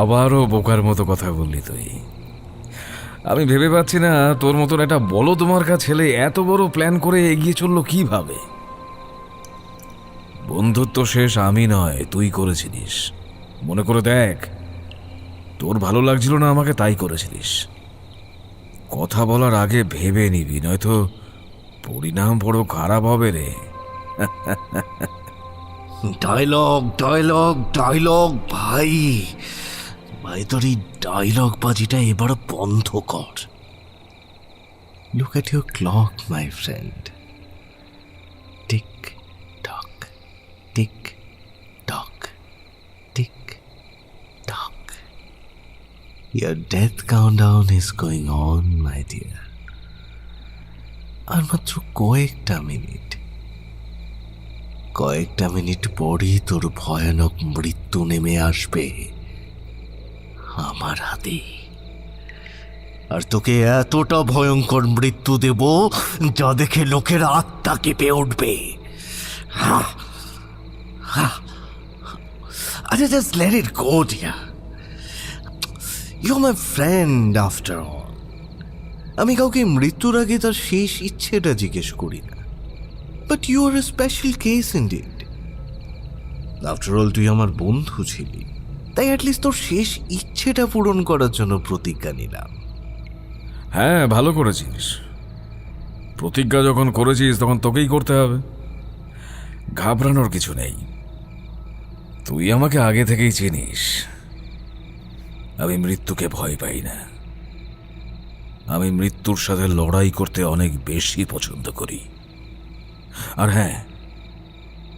আবারও বোকার মতো কথা বললি তুই। আমি ভেবে পাচ্ছি না তোর মতন একটা বলদমার্কা ছেলে এত বড় প্ল্যান করে এগিয়ে চললো কিভাবে। বন্ধুত্ব শেষ আমি নয়, তুই করেছিলিস। মনে করে দেখ, তোর ভালো লাগছিল না আমাকে, তাই করেছিলিস। কথা বলার আগে ভেবে নিবি, নয়তো পরিণাম বড় খারাপ হবে রে। ডায়লগ ডায়লগ ডায়লগ ভাই ভাই, তোর এই ডায়লগ বাজিটা এবার বন্ধ কর। Look at your clock my friend. Tick talk, tick talk, tick talk. Your death countdown is going on, my dear. আর মাত্র কয়েকটা মিনিট পরই তোর ভয়ানক মৃত্যু নেমে আসবে আমার হাতে। আর তোকে এতটা ভয়ঙ্কর মৃত্যু দেব যা দেখে লোকের আত্মা কেঁপে উঠবে। আরে just let it go dear. You are my friend after all. আমি কাউকে মৃত্যুর আগে তার শেষ ইচ্ছেটা জিজ্ঞেস করি না। But you are a special case indeed. After all তুই আমার বন্ধু ছিলি, তাই অ্যাটলিস্ট তোর শেষ ইচ্ছেটা পূরণ করার জন্য প্রতিজ্ঞা নিলাম। হ্যাঁ, ভালো করেছিস। প্রতিজ্ঞা যখন করেছিস তখন তোকেই করতে হবে, ঘাবড়ানোর কিছু নেই। তুই আমাকে আগে থেকেই চিনিস, আমি মৃত্যুকে ভয় পাই না। আমি মৃত্যুর সাথে লড়াই করতে অনেক বেশি পছন্দ করি। আর হ্যাঁ,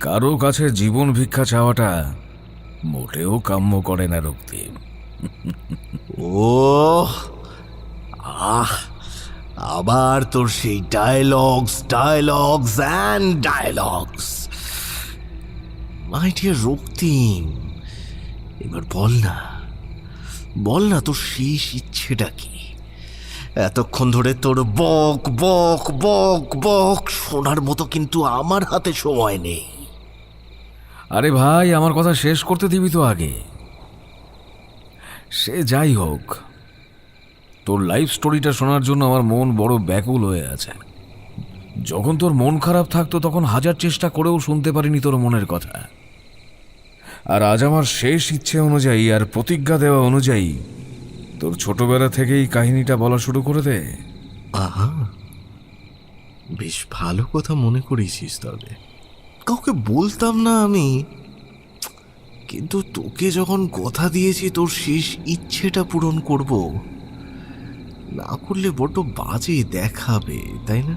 কারো কাছে জীবন ভিক্ষা চাওয়াটা মোটেও কাম্য করে না রক্তিম। ও আহ, আবার তোর সেই dialogues and dialogues. My dear Raktim, এবার বল না তোর শেষ ইচ্ছেটা কি? এতক্ষণ ধরে তোর বক বক বক বক শোনার মতো কিন্তু আমার হাতে সময় নেই। আরে ভাই, আমার কথা শেষ করতে দিবি তো আগে। সে যাই হোক, তোর লাইফ স্টোরিটা শোনার জন্য আমার মন বড় ব্যাকুল হয়ে আছে। যখন তোর মন খারাপ থাকতো তখন হাজার চেষ্টা করেও শুনতে পারিনি তোর মনের কথা। আর আজ আমার শেষ ইচ্ছে অনুযায়ী আর প্রতিজ্ঞা দেওয়া অনুযায়ী তোর ছোটবেলা থেকেই কাহিনীটা বলা শুরু করে দে। আহা, বেশ ভালো কথা মনে করেছিস। তবে কাউকে বলতাম না আমি, কিন্তু তোকে যখন কথা দিয়েছি তোর শেষ ইচ্ছেটা পূরণ করব, না করলে বড্ড বাজে দেখাবে, তাই না?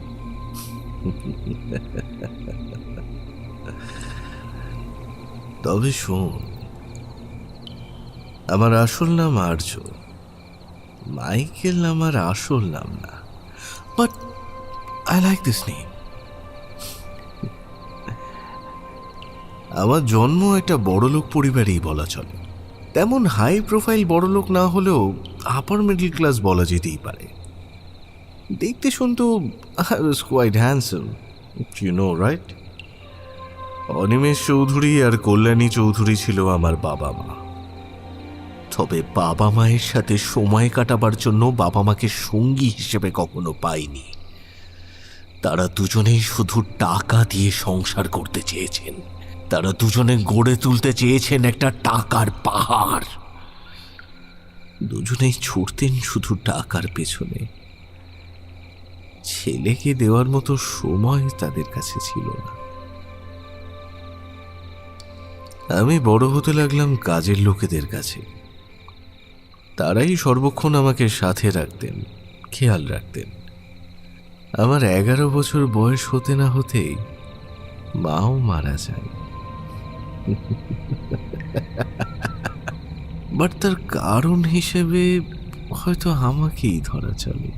তবে শোন, আমার আসল নাম আর্য, মাইকেল আমার আসল নাম না, but I like this name. আমার জন্ম একটা বড়লোক পরিবারেই বলা চলে। তেমন হাই প্রোফাইল বড়লোক না হলেও আপার মিডল ক্লাস বলা যেতেই পারে। দেখতে শুনতো I was quite handsome, you know right? Animesh Chowdhury আর কল্যাণী চৌধুরী ছিল আমার বাবা মা। তবে বাবা মায়ের সাথে সময় কাটাবার জন্য বাবা মাকে সঙ্গী হিসেবে কখনো পাইনি। তারা দুজনেই শুধু টাকা দিয়ে সংসার করতে চেয়েছেন। তারা দুজনে গড়ে তুলতে চেয়েছেন একটা টাকার পাহাড়। দুজনেই ছুটতেন শুধু টাকার পেছনে। ছেলেকে দেওয়ার মতো সময় তাদের কাছে ছিল না। আমি বড় হতে লাগলাম কাজের লোকেদের কাছে। তারাই সর্বক্ষণ আমাকে সাথে রাখতেন, খেয়াল রাখতেন। আমার 11 বছর বয়স হতে না হতেই মাও মারা যায়। বাট তার কারণ হিসেবে হয়তো আমাকেই ধরা চলে।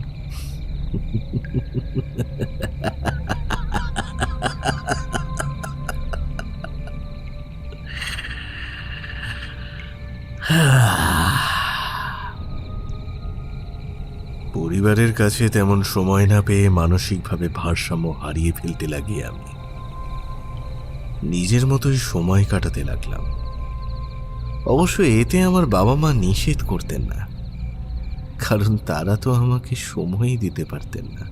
পরিবারের কাছে তেমন সময় না পেয়ে মানসিকভাবে ভারসাম্য হারিয়ে ফেলতে লাগি আমি। নিজের মতোই সময় কাটাতে লাগলাম। অবশ্য এতে আমার বাবা মা নিষেধ করতেন না, কারণ তারা তো আমাকে সময়ই দিতে পারতেন না।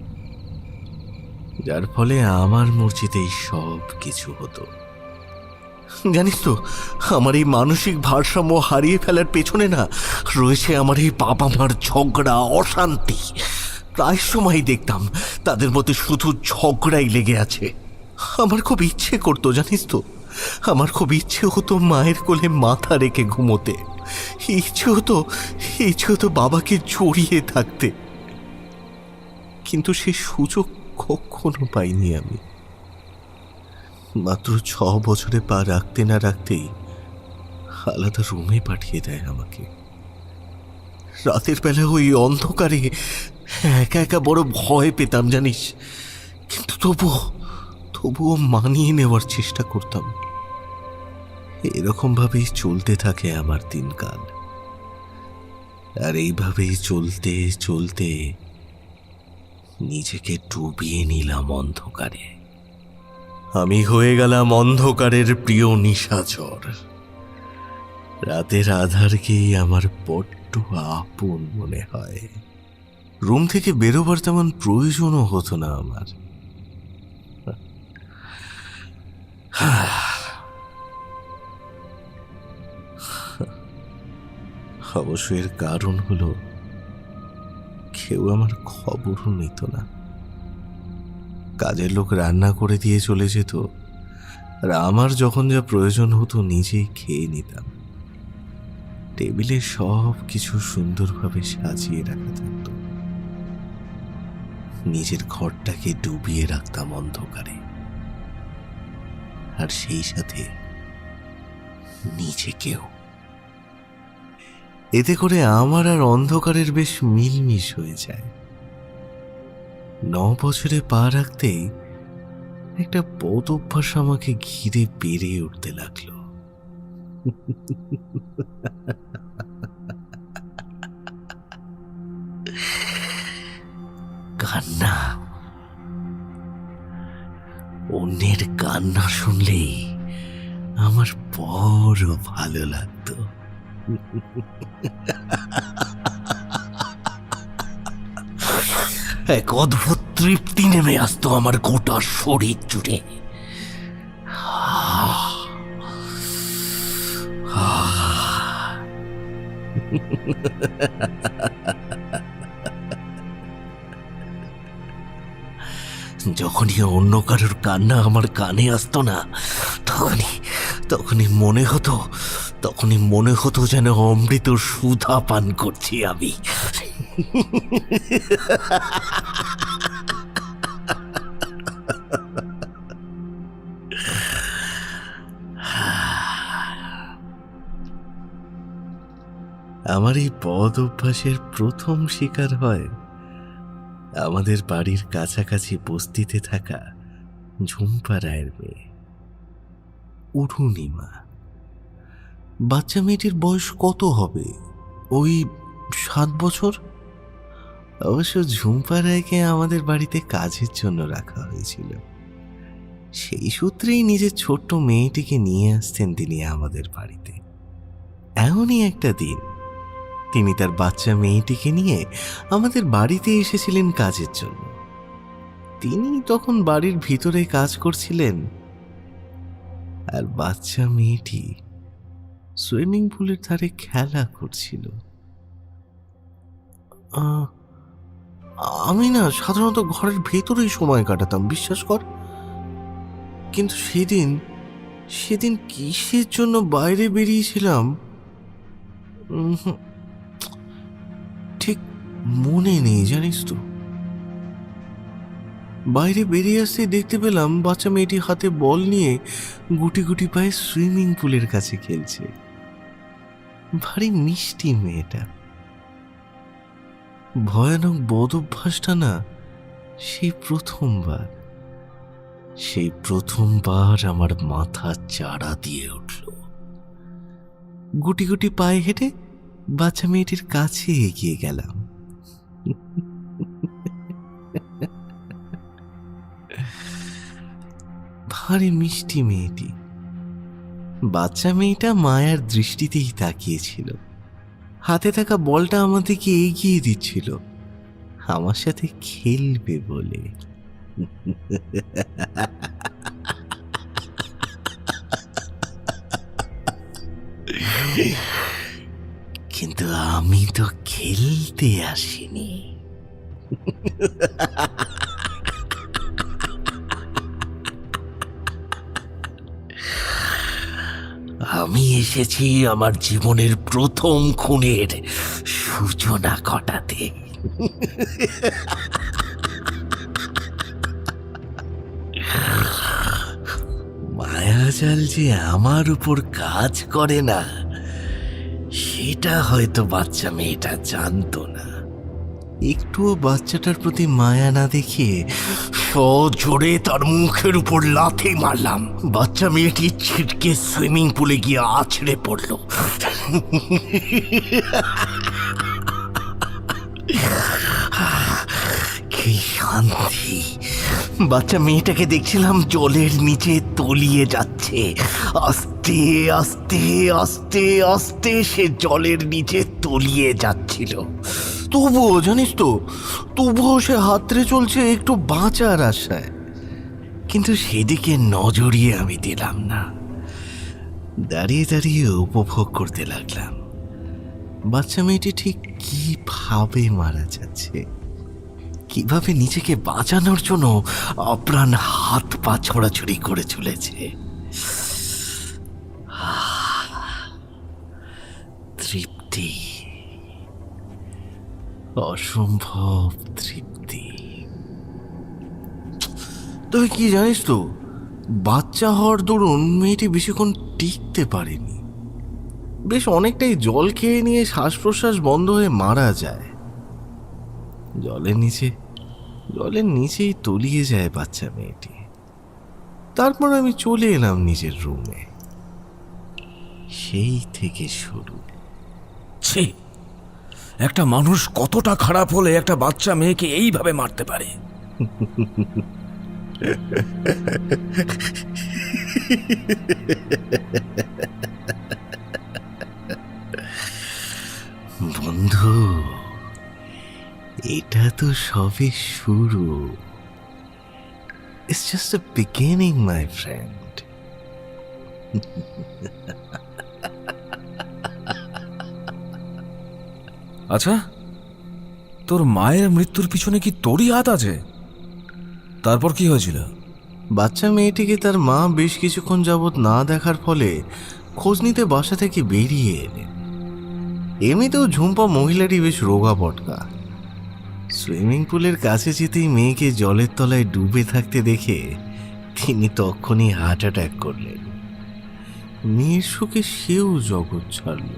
যার ফলে আমার মর্জিতেই সব কিছু হতো। জানিস তো, আমার এই মানসিক ভারসাম্য হারিয়ে ফেলার পেছনে না রয়েছে আমার এই বাবা মার ঝগড়া, অশান্তি। প্রায় সময় দেখতাম তাদের মধ্যে শুধু ঝগড়াই লেগে আছে। আমার খুব ইচ্ছে করতো, জানিস তো, আমার খুব ইচ্ছে হতো মায়ের কোলে মাথা রেখে ঘুমোতে। ইচ্ছে হতো বাবাকে জড়িয়ে থাকতে। কিন্তু সে সুযোগ কখনো পাইনি আমি। মাত্র 6 বছরে পা রাখতে না রাখতেই আলাদা রুমে পাঠিয়ে দেয় আমাকে। রাতের বেলা ওই অন্ধকারে একা একা বড় ভয় পেতাম, জানিস। কিন্তু তবুও মানিয়ে নেওয়ার চেষ্টা করতাম। এরকম ভাবেই চলতে থাকে আমার দিনকাল। আর এইভাবেই চলতে চলতে নিজেকে ডুবিয়ে নিলাম অন্ধকারে। আমি হয়ে গেলাম অন্ধকারের প্রিয় নিশাচর। রাতের আধারকেই আমার বড্ড আপন মনে হয়। রুম থেকে বেরোবার তেমন প্রয়োজনও হতো না আমার। অবশ্য এর কারণ হলো কেউ আমার খবরও নিত না। কাজের লোক রান্না করে দিয়ে চলে যেত, আর আমার যখন যা প্রয়োজন হতো নিজেই খেয়ে নিতাম। টেবিলে সব কিছু সুন্দরভাবে সাজিয়ে রাখা থাকত। নিজের ঘরটাকে ডুবিয়ে রাখতাম অন্ধকারে, আর সেই সাথে নিজেকেও। এতে করে আমার আর অন্ধকারের বেশ মিলমিশ হয়ে যায়। 9 বছরে পা রাখতেই একটা বদ অভ্যাস আমাকে ঘিরে বেড়ে উঠতে লাগলো। কান্না। অন্যের কান্না শুনলেই আমার বড় ভালো লাগতো। এক অদ্ভুত তৃপ্তি নেমে আসতো আমার গোটা শরীর জুড়ে। যখনই অন্য কারোর কান্না আমার কানে আসতো না, তখনই মনে হতো যেন অমৃত সুধা পান করছি আমি। আমার এই বদ অভ্যাসের প্রথম শিকার হয় আমাদের বাড়ির কাছাকাছি বস্তিতে থাকা ঝুম্পা রায়ের মেয়ে অরুণিমা। বাচ্চা মেয়েটির বয়স কত হবে? ওই 7 বছর। অবশ্য ঝুম্পা রায়কে আমাদের বাড়িতে কাজের জন্য রাখা হয়েছিল। সেই সূত্রেই নিজের ছোট্ট মেয়েটিকে নিয়ে আসতেন তিনি আমাদের বাড়িতে। এমনই একটা দিন তিনি তার বাচ্চা মেয়েটিকে নিয়ে আমাদের বাড়িতে এসেছিলেন কাজের জন্য। তিনি তখন বাড়ির ভিতরে কাজ করছিলেন, আর বাচ্চা মেয়েটি সুইমিং পুলের ধারে খেলা করছিল। আমি না সাধারণত ঘরের ভেতরেই সময় কাটাতাম, বিশ্বাস কর। কিন্তু সেদিন কিসের জন্য বাইরে বেরিয়েছিলাম ঠিক মনে নেই, জানিস তো। বাইরে বেরিয়ে আসতে দেখতে পেলাম বাচ্চা মেয়েটি হাতে বল নিয়ে গুটি গুটি পায়ে সুইমিং পুলের কাছে খেলছে। ভারী মিষ্টি মেয়েটা। ভয়ানক বদ অভ্যাসটা না সেই প্রথমবার আমার মাথা চাড়া দিয়ে উঠল। গুটি গুটি পায়ে হেঁটে বাচ্চা মেয়েটির কাছে এগিয়ে গেলাম। ভারী মিষ্টি মেয়েটি। বাচ্চা মেয়েটা মায়ার দৃষ্টিতেই তাকিয়েছিল। হাতে থাকা বলটা আমার দিকে এগিয়ে দিচ্ছিল আমার সাথে খেলবে বলে। কিন্তু আমি তো খেলতে আসিনি। আমি এসেছি আমার জীবনের প্রথম খুনের সূচনা ঘটাতে। মায়াজাল যে আমার উপর কাজ করে না সেটা হয়তো বাচ্চা মেয়েটা জানতো না। একটুও বাচ্চাটার প্রতি মায়া না দেখিয়ে সজোরে তার মুখের উপর লাথি মারলাম। বাচ্চা মেয়েটি ছিটকে সুইমিং পুলে গিয়ে আছড়ে পড়ল। কি শান্তি! বাচ্চা মেয়েটাকে দেখছিলাম জলের নিচে তলিয়ে যাচ্ছে। আস্তে আস্তে আস্তে আস্তে সে জলের নিচে তলিয়ে যাচ্ছিল। তবুও জানিস তো, তবুও সে হাতড়ে চলছে একটু বাঁচার আশায়। কিন্তু সেদিকে নজরই আমি দিলাম না। দাঁড়িয়ে দাঁড়িয়ে উপভোগ করতে লাগলাম। বাচ্চা মেয়েটি ঠিক কিভাবে মারা যাচ্ছে, কিভাবে নিজেকে বাঁচানোর জন্য অপ্রাণ হাত পা ছড়াছড়ি করে চলেছে। তৃপ্তি, অসম্ভব তৃপ্তি। তবে কি জানিস তো, বাচ্চা হওয়ার দরুন মেয়েটি বেশিক্ষণ টিকতে পারেনি। বেশ অনেকটাই জল খেয়ে নিয়ে শ্বাস প্রশ্বাস বন্ধ হয়ে মারা যায়। জলের নিচেই তলিয়ে যায় বাচ্চা মেয়েটি। তারপর আমি চলে এলাম নিজের রুমে। সেই থেকে শুরু। ছি, একটা মানুষ কতটা খারাপ হলে একটা বাচ্চা মেয়েকে এইভাবে মারতে পারে? বন্ধু, এটা তো সবে শুরু। It's just a beginning, my friend. আচ্ছা, তোর মায়ের মৃত্যুর পিছনে কি তোরই হাত আছে? তারপর কি হয়েছিল? বাচ্চা মেয়েটিকে তার মা বেশ কিছুক্ষণ যাবৎ না দেখার ফলে খোঁজ নিতে বাসা থেকে বেরিয়ে এলেন। এমনিতেও ঝুম্পা মহিলাটি বেশ রোগা পটকা। সুইমিং পুলের কাছে যেতেই মেয়েকে জলের তলায় ডুবে থাকতে দেখে তিনি তখনই হার্ট অ্যাটাক করলেন। মেয়ের শোকে সেও জগৎ ছাড়ল।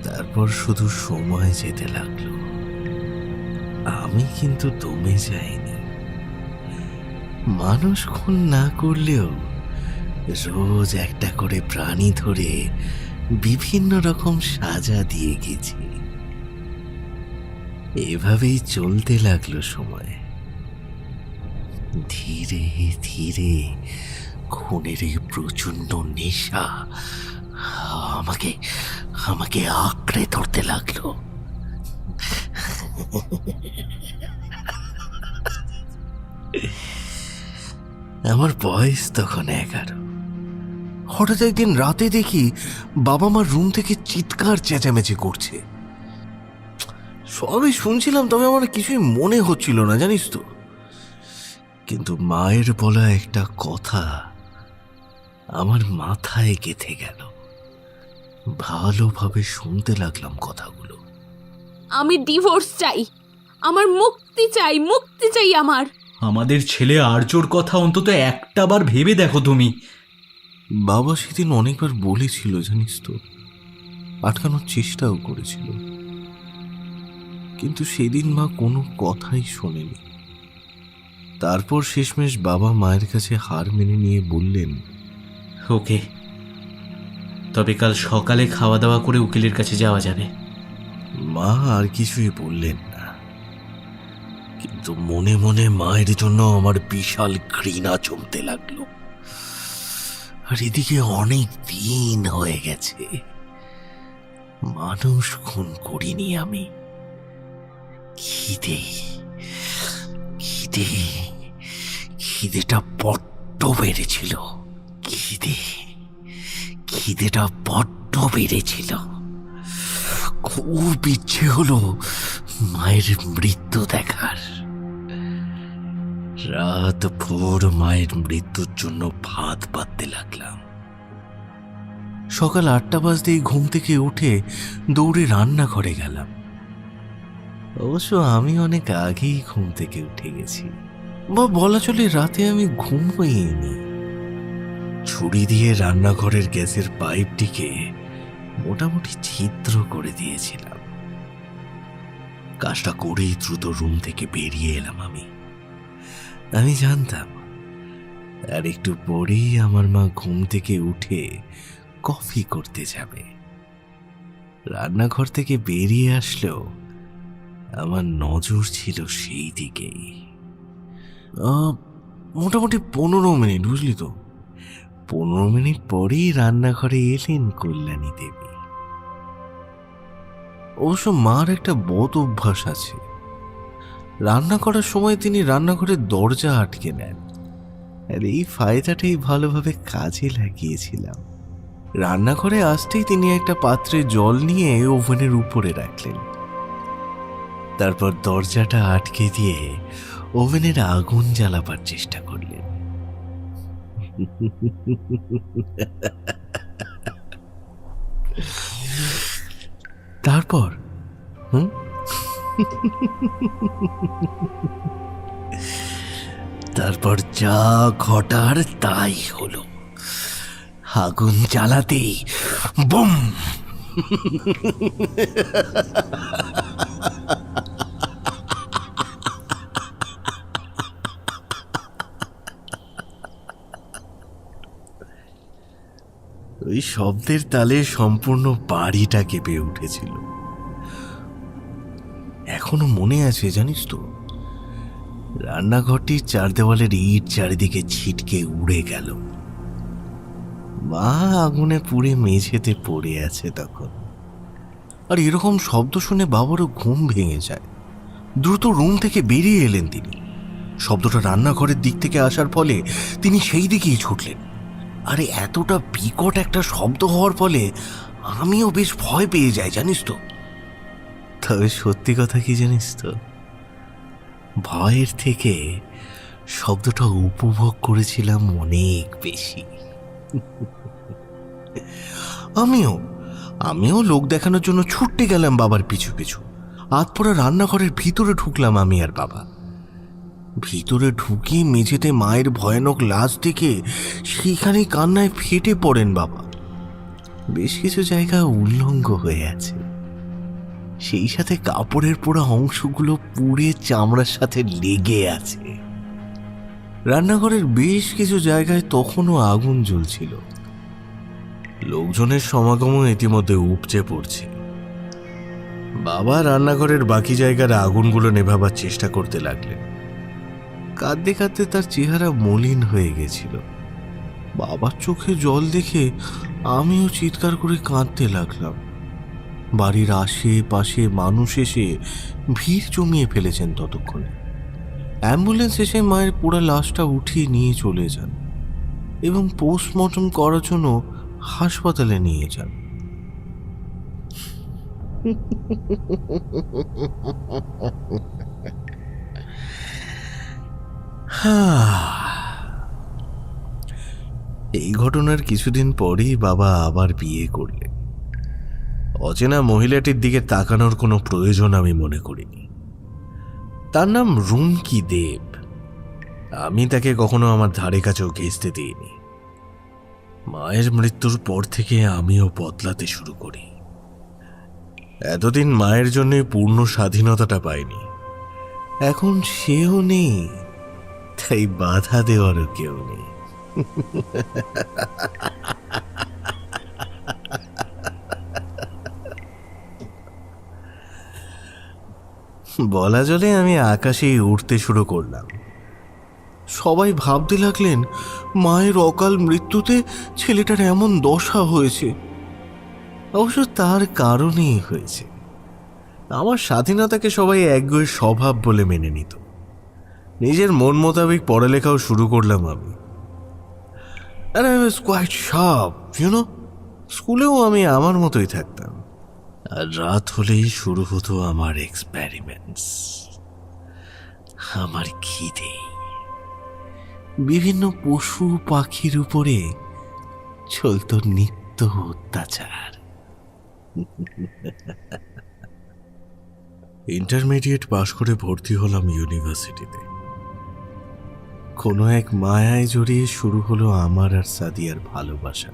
তারপর শুধু সময় যেতে লাগলো, আমি কিন্তু দমে যাইনি। মানুষ খুন না করলেও রোজ একটা করে প্রাণী ধরে বিভিন্ন রকম সাজা দিয়ে গেছি। এভাবেই চলতে লাগলো সময়। ধীরে ধীরে খুনের এই প্রচন্ড নেশা আমাকে আঁকড়ে ধরতে লাগলো। আমার বয়স তখন 11। হঠাৎ একদিন রাতে দেখি বাবা মার রুম থেকে চিৎকার চেঁচামেচি করছে। সবই শুনছিলাম, তবে আমার কিছুই মনে হচ্ছিল না, জানিস তো। কিন্তু মায়ের বলা একটা কথা আমার মাথায় গেঁথে গেল। ভালোভাবে শুনতে লাগলাম কথাগুলো। আমি ডিভোর্স চাই, আমার মুক্তি চাই, মুক্তি চাই আমার। আমাদের ছেলে আর্যর কথা অন্তত একটাবার ভেবে দেখো তুমি। বাবা সেদিন অনেকবার বলেছিল, জানিস তো, আটকানোর চেষ্টাও করেছিল, কিন্তু সেদিন মা কোনো কথাই শোনেনি। তারপর শেষমেশ বাবা মায়ের কাছে হার মেনে নিয়ে বললেন, ওকে, তবে কাল সকালে খাওয়া দাওয়া করে উকিলের কাছে যাওয়া যাবে। মা আর কিছুই বললেন না, কিন্তু মনে মনে মায়ের জন্য আমার বিশাল ঘৃণা জমতে লাগলো। আর এদিকে অনেক দিন হয়ে গেছে মানুষ খুন করিনি আমি। খিদেটা বড্ড বেড়েছিল। খিদেটা বড্ড বেড়েছিল। খুব ইচ্ছে হলো মায়ের মৃত্যু দেখার। রাত ভোর মায়ের মৃত্যুর জন্য ভাত পাততে লাগলাম। সকাল 8টা বাজতেই ঘুম থেকে উঠে দৌড়ে রান্নাঘরে গেলাম। অবশ্য আমি অনেক আগেই ঘুম থেকে উঠে গেছি, বা বলা চলে রাতে আমি ঘুমোইনি। ছুরি দিয়ে রান্নাঘরের গ্যাসের পাইপটিকে মোটামুটি ছিদ্র করে দিয়েছিলাম। কাজটা করেই দ্রুত রুম থেকে বেরিয়ে এলাম। আমি জানতাম আর একটু পরেই আমার মা ঘুম থেকে উঠে কফি করতে যাবে। রান্নাঘর থেকে বেরিয়ে আসলেও আমার নজর ছিল সেই দিকেই। মোটামুটি 15 মিনিট, বুঝলি তো। 15 মিনিট পরেই রান্নাঘরে এলেন কল্যাণী দেবী। অবশ্য মার একটা বদ অভ্যাস আছে, রান্না করার সময় তিনি রান্নাঘরের দরজা আটকে নেন। আর এই ফায়দাটাই ভালোভাবে কাজে লাগিয়েছিলাম। রান্নাঘরে আসতেই তিনি একটা পাত্রে জল নিয়ে ওভেনের উপরে রাখলেন। তারপর দরজাটা আটকে দিয়ে ওভেনের আগুন জ্বালাবার চেষ্টা করলেন। তারপর তারপর যা ঘটার তাই হলো। আগুন জ্বালাতেই বুম! ওই শব্দের তালে সম্পূর্ণ বাড়িটা কেঁপে উঠেছিল। এখনো মনে আছে জানিস তো, রান্নাঘরটির চার দেওয়ালের ইট চারিদিকে ছিটকে উড়ে গেল। মা আগুনে পুড়ে মেঝেতে পড়ে আছে তখন। আর এরকম শব্দ শুনে বাবারও ঘুম ভেঙে যায়। দ্রুত রুম থেকে বেরিয়ে এলেন তিনি। শব্দটা রান্নাঘরের দিক থেকে আসার ফলে তিনি সেই দিকেই ছুটলেন। আরে এতটা বিকট একটা শব্দ হওয়ার ফলে আমিও বেশ ভয় পেয়ে যাই জানিস তো। তবে সত্যি কথা কি জানিস তো, ভয়ের থেকে শব্দটা উপভোগ করেছিলাম অনেক বেশি। আমিও লোক দেখানোর জন্য ছুটতে গেলাম বাবার পিছু পিছু। আতপোড়া রান্নাঘরের ভিতরে ঢুকলাম আমি আর বাবা। ভিতরে ঢুকে মেঝেতে মায়ের ভয়ানক লাশ দেখে সেইখানে কান্নায় ফেটে পড়েন বাবা। বেশ কিছু জায়গা উল্লঙ্গ হয়ে আছে, সেই সাথে কাপড়ের পোড়া অংশগুলো পুড়ে চামড়ার সাথে লেগে আছে। রান্নাঘরের বেশ কিছু জায়গায় তখনও আগুন জ্বলছিল। লোকজনের সমাগমও ইতিমধ্যে উপচে পড়ছে। বাবা রান্নাঘরের বাকি জায়গার আগুনগুলো নেভাবার চেষ্টা করতে লাগলেন। কাঁদতে কাঁদতে তার চেহারা মলিন হয়ে গেছিল। বাবার চোখে জল দেখে আমিও চিৎকার করে কাঁদতে লাগলাম। বাড়ির আশেপাশে মানুষ এসে ভিড় জমিয়ে ফেলেছেন ততক্ষণে। অ্যাম্বুলেন্স এসে মায়ের পোড়া লাশটা উঠিয়ে নিয়ে চলে যান এবং পোস্টমর্টম করার জন্য হাসপাতালে নিয়ে যান। এই ঘটনার কিছুদিন পরেই বাবা আবার বিয়ে করলেন। অচেনা মহিলাটির দিকে তাকানোর কোনো প্রয়োজন আমি মনে করিনি। তার নাম রুমকি দেব। আমি তাকে কখনো আমার ধারে কাছেও ঘেঁষতে দিইনি। মায়ের মৃত্যুর পর থেকে আমিও বদলাতে শুরু করি। এতদিন মায়ের জন্য পূর্ণ স্বাধীনতাটা পাইনি, এখন সেও নেই, তাই বাধা দেওয়ারও কেউ নেই। বলা চলে আমি আকাশেই উড়তে শুরু করলাম। সবাই ভাবতে লাগলেন মায়ের অকাল মৃত্যুতে ছেলেটার এমন দশা হয়েছে। অবশ্য তার কারণেই হয়েছে। আমার স্বাধীনতাকে সবাই একগুঁয়ে স্বভাব বলে মেনে নিত। নিজের মন মোতাবেক পড়ালেখাও শুরু করলাম আমি। আর I was quite sharp, you know. স্কুলেও আমি আমার মতোই থাকতাম। আর রাত হলেই শুরু হতো আমার এক্সপেরিমেন্টস, আমার খিদে। বিভিন্ন পশু পাখির উপরে চলত নিত্য অত্যাচার। ইন্টারমিডিয়েট পাশ করে ভর্তি হলাম ইউনিভার্সিটিতে। কোনো এক মায়ায় জড়িয়ে শুরু হলো আমার আর সাদিয়ার ভালোবাসা।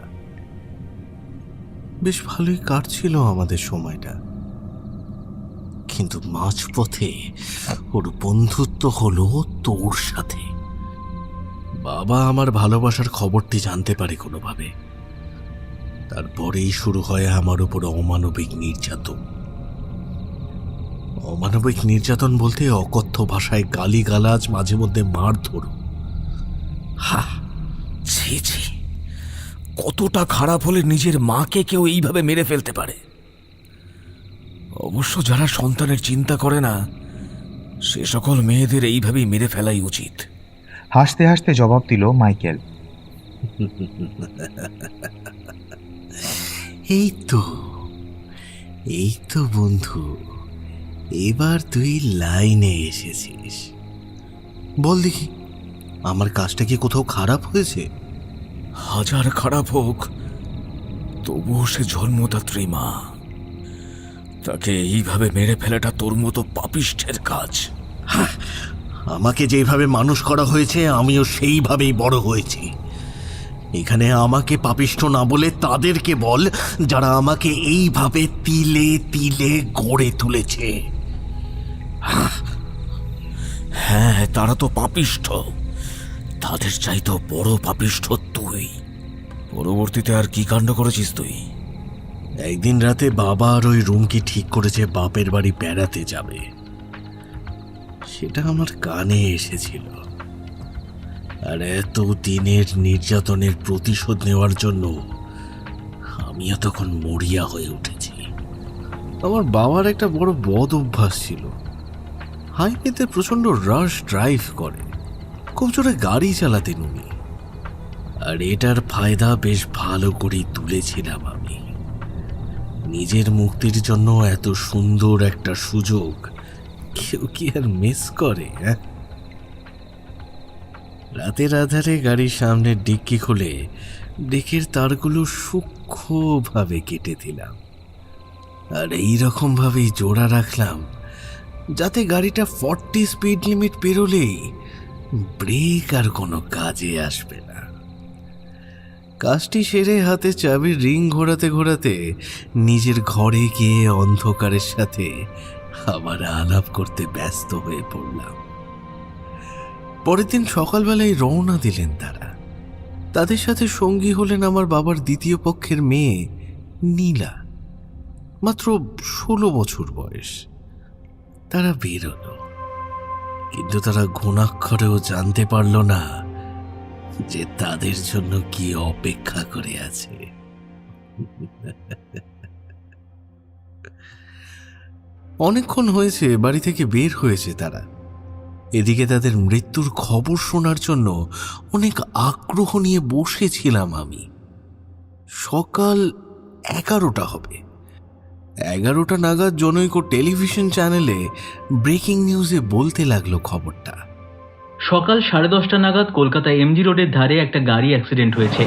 বেশ ভালোই কাটছিল আমাদের সময়টা, কিন্তু মাঝপথে ওর বন্ধুত্ব হলো তোর সাথে। বাবা আমার ভালোবাসার খবরটি জানতে পারে কোনোভাবে। তারপরেই শুরু হয় আমার উপর অমানবিক নির্যাতন। অমানবিক নির্যাতন বলতে অকথ্য ভাষায় গালিগালাজ, মাঝে মধ্যে মারধর। ছি ছি, কতটা খারাপ হলে নিজের মাকে কেউ এইভাবে মেরে ফেলতে পারে। অবশ্য যারা সন্তানের চিন্তা করে না, সে সকল মেয়েদের এইভাবেই মেরে ফেলাই উচিত। হাসতে হাসতে জবাব দিল মাইকেল। এই তো বন্ধু, এবার তুই লাইনে এসেছিস। বল দেখি, আমার কাজটা কি কোথাও খারাপ হয়েছে? হাজার খারাপ হোক, তবুও সে জন্মদাত্রী মা। তাকে এইভাবে মেরে ফেলাটা তোর মতো পাপিষ্ঠের কাজ। আমাকে যেভাবে মানুষ করা হয়েছে আমিও সেইভাবেই বড় হয়েছি। এখানে আমাকে পাপিষ্ঠ না বলে তাদেরকে বল যারা আমাকে এইভাবে তিলে তিলে গড়ে তুলেছে। হ্যাঁ, তারা তো পাপিষ্ঠ, তাদের চাইতেও বড় পাপিষ্ঠ তুই। পরবর্তীতে আর কি কাণ্ড করেছিস তুই? একদিন রাতে বাবা আর ওই রুমকি ঠিক করেছে বাপের বাড়ি বেড়াতে যাবে। সেটা আমার কানে এসেছিল, আর এত দিনের নির্যাতনের প্রতিশোধ নেওয়ার জন্য আমিও তখন মরিয়া হয়ে উঠেছি। আমার বাবার একটা বড় বদ অভ্যাস ছিল, হাইওয়েতে প্রচন্ড রাশ ড্রাইভ করে, খুব জোরে গাড়ি চালাতেন উনি। আর এটার ফায়দা বেশ ভালো করেই তুলেছিলাম আমি। নিজের মুক্তির জন্য এত সুন্দর একটা সুযোগ কেউ কি আর মিস করে? রাতের আধারে গাড়ির সামনের ডিক্কি খুলে ডেকের তারগুলো সূক্ষ্মভাবে কেটে দিলাম, আর এইরকম ভাবেই জোড়া রাখলাম যাতে গাড়িটা 40 স্পিড লিমিট পেরোলেই ব্রেক আর কোনো কাজে আসবে না। কাজটি সেরে হাতে চাবির রিং ঘোরাতে ঘোরাতে নিজের ঘরে গিয়ে অন্ধকারের সাথে আবার আলাপ করতে ব্যস্ত হয়ে পড়লাম। পরের দিন সকালবেলায় রওনা দিলেন তারা। তাদের সাথে সঙ্গী হলেন আমার বাবার দ্বিতীয় পক্ষের মেয়ে নীলা, মাত্র 16 বছর বয়স। তারা বেরোলো, কিন্তু তারা ঘুণাক্ষরেও জানতে পারল না যে তাদের জন্য কি অপেক্ষা করে আছে। অনেকক্ষণ হয়েছে বাড়ি থেকে বের হয়েছে তারা। এদিকে তাদের মৃত্যুর খবর শোনার জন্য অনেক আগ্রহ নিয়ে বসেছিলাম আমি। সকাল 11টা হবে। 11টা নাগাদ জনৈক টেলিভিশন চ্যানেলে ব্রেকিং নিউজে বলতে লাগলো খবরটা। সকাল 10:30 নাগাদ কলকাতা এমজি রোডের ধারে একটা গাড়ি অ্যাক্সিডেন্ট হয়েছে।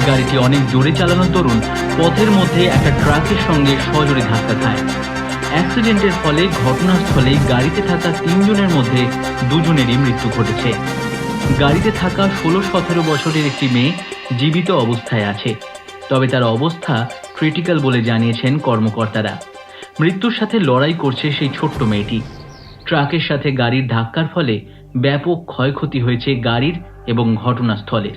গাড়িটি অনেক জোরে চালানোর দরুন পথের মধ্যে একটা ট্রাকের সঙ্গে সজোরে ধাক্কা খায়। অ্যাক্সিডেন্টের ফলে ঘটনাস্থলে গাড়িতে থাকা 3 জনের মধ্যে 2 জনেরই মৃত্যু ঘটেছে। গাড়িতে থাকা 16-17 বছরের একটি মেয়ে জীবিত অবস্থায় আছে, তবে তার অবস্থা ক্রিটিক্যাল বলে জানিয়েছেন কর্মকর্তারা। মৃত্যুর সাথে লড়াই করছে সেই ছোট্ট মেয়েটি। ট্রাকের সাথে গাড়ির ধাক্কার ফলে ব্যাপক ক্ষয়ক্ষতি হয়েছে গাড়ির এবং ঘটনাস্থলের।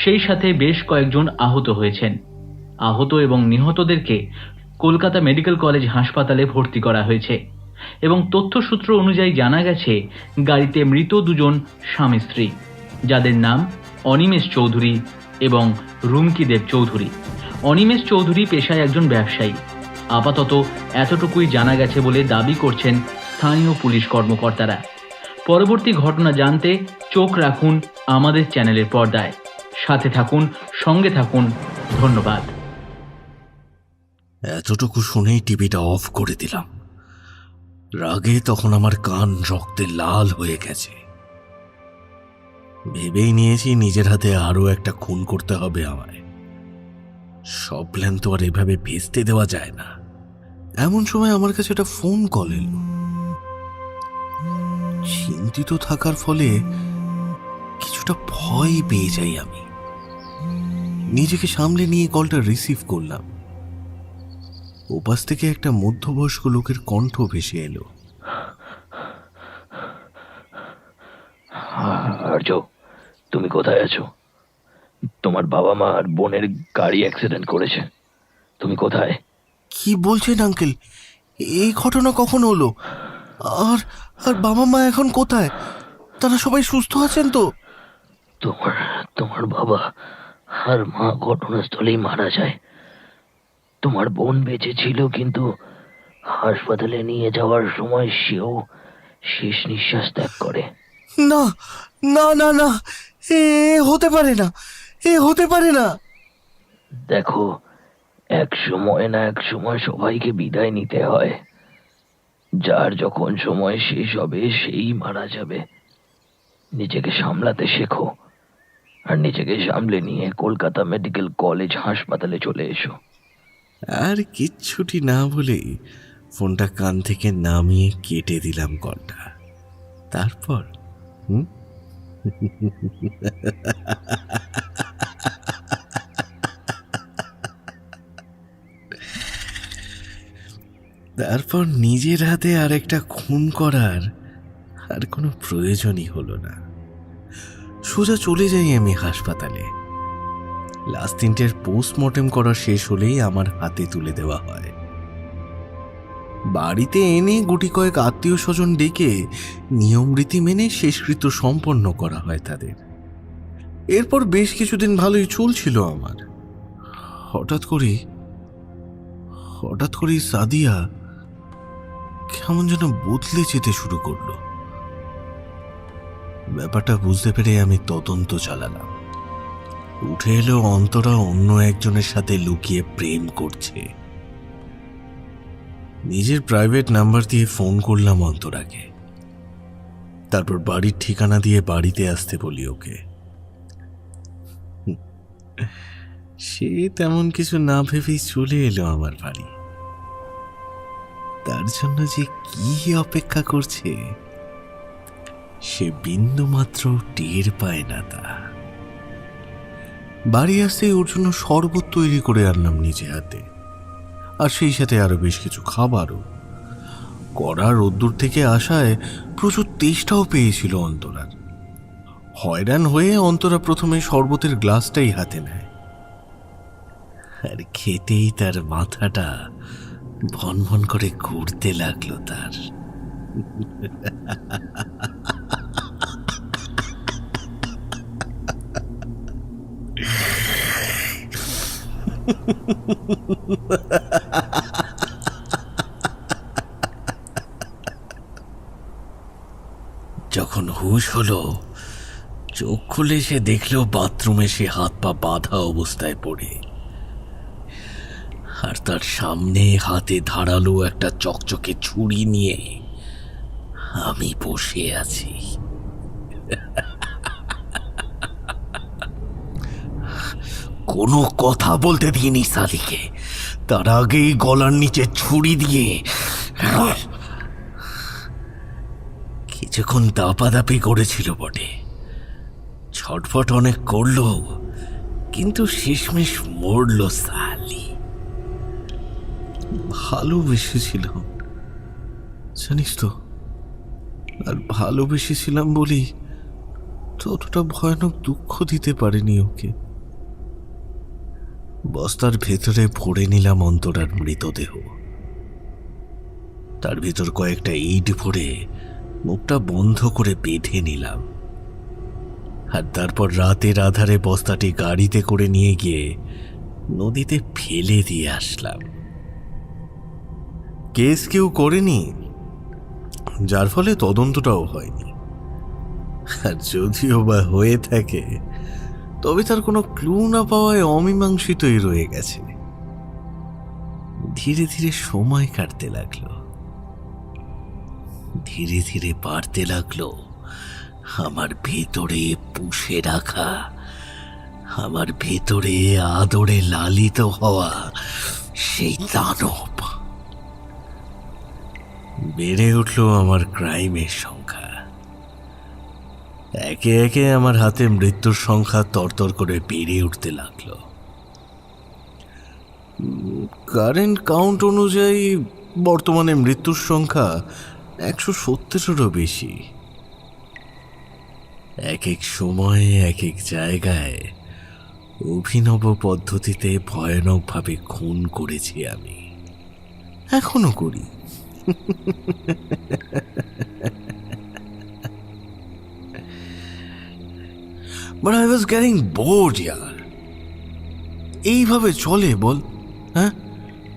সেই সাথে বেশ কয়েকজন আহত হয়েছেন। আহত এবং নিহতদেরকে কলকাতা মেডিকেল কলেজ হাসপাতালে ভর্তি করা হয়েছে এবং তথ্যসূত্র অনুযায়ী জানা গেছে গাড়িতে মৃত 2 জন স্বামী স্ত্রী, যাদের নাম অনিমেষ চৌধুরী এবং রুমকি দেব চৌধুরী। অনিমেষ চৌধুরী পেশায় একজন ব্যবসায়ী। আপাতত এতটুকুই জানা গেছে বলে দাবি করছেন স্থানীয় পুলিশ কর্মকর্তারা। পরবর্তী ঘটনা জানতে চোখ রাখুন আমাদের চ্যানেলের পর্দায়। সাথে থাকুন, সঙ্গে থাকুন। ধন্যবাদ। এতটুকু শুনেই টিভিটা অফ করে দিলাম। রাগে তখন আমার কান রক্তে লাল হয়ে গেছে। ভেবেই নিয়েছি নিজের হাতে আরো একটা খুন করতে হবে আমায়। সব প্ল্যান তো আর এভাবে ভেস্তে দেওয়া যায় না। এমন সময় আমার কাছে একটা ফোন কল এলো। চিন্তিত থাকার ফলে কিছুটা ভয় পেয়ে যাই আমি। নিজেকে সামলে নিয়ে কলটা রিসিভ করলাম। ওপাশ থেকে একটা মধ্যবয়স্ক লোকের কণ্ঠ ভেসে এলো। আর্য, তুমি কোথায় আছো? তোমার বাবা মা আর বোনের গাড়ি অ্যাক্সিডেন্ট করেছে। তুমি কোথায়? কি বলছেন আঙ্কেল? এই ঘটনা কখন হলো? আর আর বাবা মা এখন কোথায়? তারা সবাই সুস্থ আছেন তো? তোমার বাবা আর মা ঘটনাস্থলেই মারা যায়। তোমার বোন বেঁচে ছিল, কিন্তু হাসপাতালে নিয়ে যাওয়ার সময় সেও শেষ নিঃশ্বাস ত্যাগ করে। না না না না, এ হতে পারে না, এ হতে পারে না। দেখো, এক সময় না এক সময় সবাইকে বিদায় নিতে হয়। যার যখন সময় শেষ হবে সেই মারা যাবে। নিজেকে সামলাতে শেখো, আর নিজেকে সামলে নিয়ে কলকাতা মেডিকেল কলেজ হাসপাতালে চলে এসো। আর কিচ্ছুটি না বলেই ফোনটা কান থেকে নামিয়ে কেটে দিলাম কলটা। তারপর তারপর নিজের হাতে আর একটা খুন করার আর কোনো প্রয়োজনই হলো না। সোজা চলে যাই আমি হাসপাতালে। লাস্ট 3টের পোস্টমর্টেম করা শেষ হলেই আমার হাতে তুলে দেওয়া হয়। বাড়িতে এনে গুটি কয়েক আত্মীয় স্বজন ডেকে নিয়ম রীতি মেনে শেষকৃত্য সম্পন্ন করা হয় তাদের। এরপর বেশ কিছুদিন ভালোই চলছিল আমার। হঠাৎ করেই সাদিয়া কেমন যেন বদলে যেতে শুরু করলো। ব্যাপারটা বুঝতে পেরে আমি তদন্ত চালালাম। উঠে এলো অন্তরা অন্য একজনের সাথে লুকিয়ে প্রেম করছে। নিজের প্রাইভেট নাম্বার দিয়ে ফোন করলাম অন্তরাকে। তারপর বাড়ির ঠিকানা দিয়ে বাড়িতে আসতে বলি ওকে। সে তেমন কিছু না ভেবেই চলে এলো আমার বাড়ি। তার জন্য যে কি অপেক্ষা করছে সে বিন্দু মাত্র টের পায় না তা। বাড়ি আসতে ওর জন্য শরবত তৈরি করে আনলাম নিজে হাতে, আর সেই সাথে আরো বেশ কিছু খাবারও। কড়া রোদ্দুর থেকে আসায় প্রচুর তেষ্টাও পেয়েছিল অন্তরার। হয়রান হয়ে অন্তরা প্রথমে শরবতের গ্লাসটাই হাতে নেয়, আর খেতেই তার মাথাটা ভনভন করে ঘুরতে লাগলো তার। যখন হুঁশ হলো, চোখ খুলে সে দেখলো বাথরুমে সে হাত পা বাঁধা অবস্থায় পড়ে, আর তার সামনে হাতে ধারালো একটা চকচকে ছুরি নিয়ে আমি বসে আছি। কোনো কথা বলতে দিইনি সালিকে। তার আগেই গলার নিচে ছুরি দিয়ে কিছুক্ষণ দাপাদাপি করেছিল বটে। ছটফট অনেক করলো, কিন্তু শেষমেশ মরল সালি। ভালোবেসেছিল জানিস তো, আর ভালোবেসেছিলাম বলেই ততটা ভয়ানক দুঃখ দিতে পারেনি ওকে। বস্তার ভেতরে ভরে নিলাম অন্তরার মৃতদেহ। তার ভিতর কয়েকটা ইট ভরে মুখটা বন্ধ করে বেঁধে নিলাম, আর তারপর রাতের আধারে বস্তাটি গাড়িতে করে নিয়ে গিয়ে নদীতে ফেলে দিয়ে আসলাম। কেস কেউ করেনি, যার ফলে তদন্তটাও হয়নি। আর যদিও বা হয়ে থাকে, তবে তার কোনো ক্লু না পাওয়ায় অমীমাংসিতই রয়ে গেছে। ধীরে ধীরে সময় কাটতে লাগলো, ধীরে ধীরে বাড়তে লাগলো আমার ভেতরে পুষে রাখা, আমার ভেতরে আদরে লালিত হওয়া সেই দানব। বেড়ে উঠলো আমার ক্রাইমের সংখ্যা। একে একে আমার হাতে মৃত্যুর সংখ্যা তরতর করে বেড়ে উঠতে লাগলো। কারেন্ট কাউন্ট অনুযায়ী বর্তমানে মৃত্যুর সংখ্যা 170-এরও বেশি। এক এক সময়ে এক এক জায়গায় অভিনব পদ্ধতিতে ভয়ানকভাবে খুন করেছি আমি, এখনো করি। But I was getting bored, yaar. এইভাবে চলে বল, হ্যাঁ?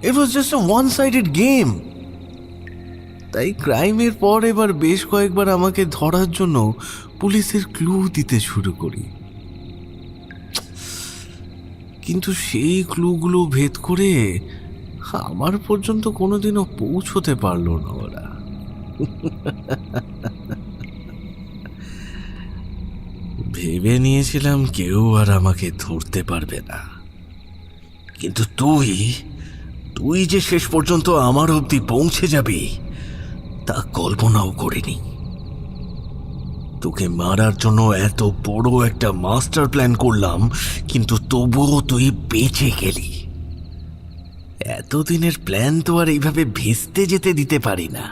It was just a one-sided game. তাই ক্রাইমের পর এবার বেশ কয়েকবার আমাকে ধরার জন্য পুলিশের ক্লু দিতে শুরু করি। কিন্তু সেই ক্লুগুলো ভেদ করে আমার পর্যন্ত কোনোদিনও পৌঁছতে পারলো না ওরা। ভেবে নিয়েছিলাম কেউ আর আমাকে ধরতে পারবে না, কিন্তু তুই যে শেষ পর্যন্ত আমার অবধি পৌঁছে যাবি তা কল্পনাও করিনি। তোকে মারার জন্য এত বড় একটা মাস্টার প্ল্যান করলাম, কিন্তু তবুও তুই বেঁচে গেলি। এতদিনের প্ল্যান তো আর এইভাবে ভেস্তে যেতে দিতে পারি না।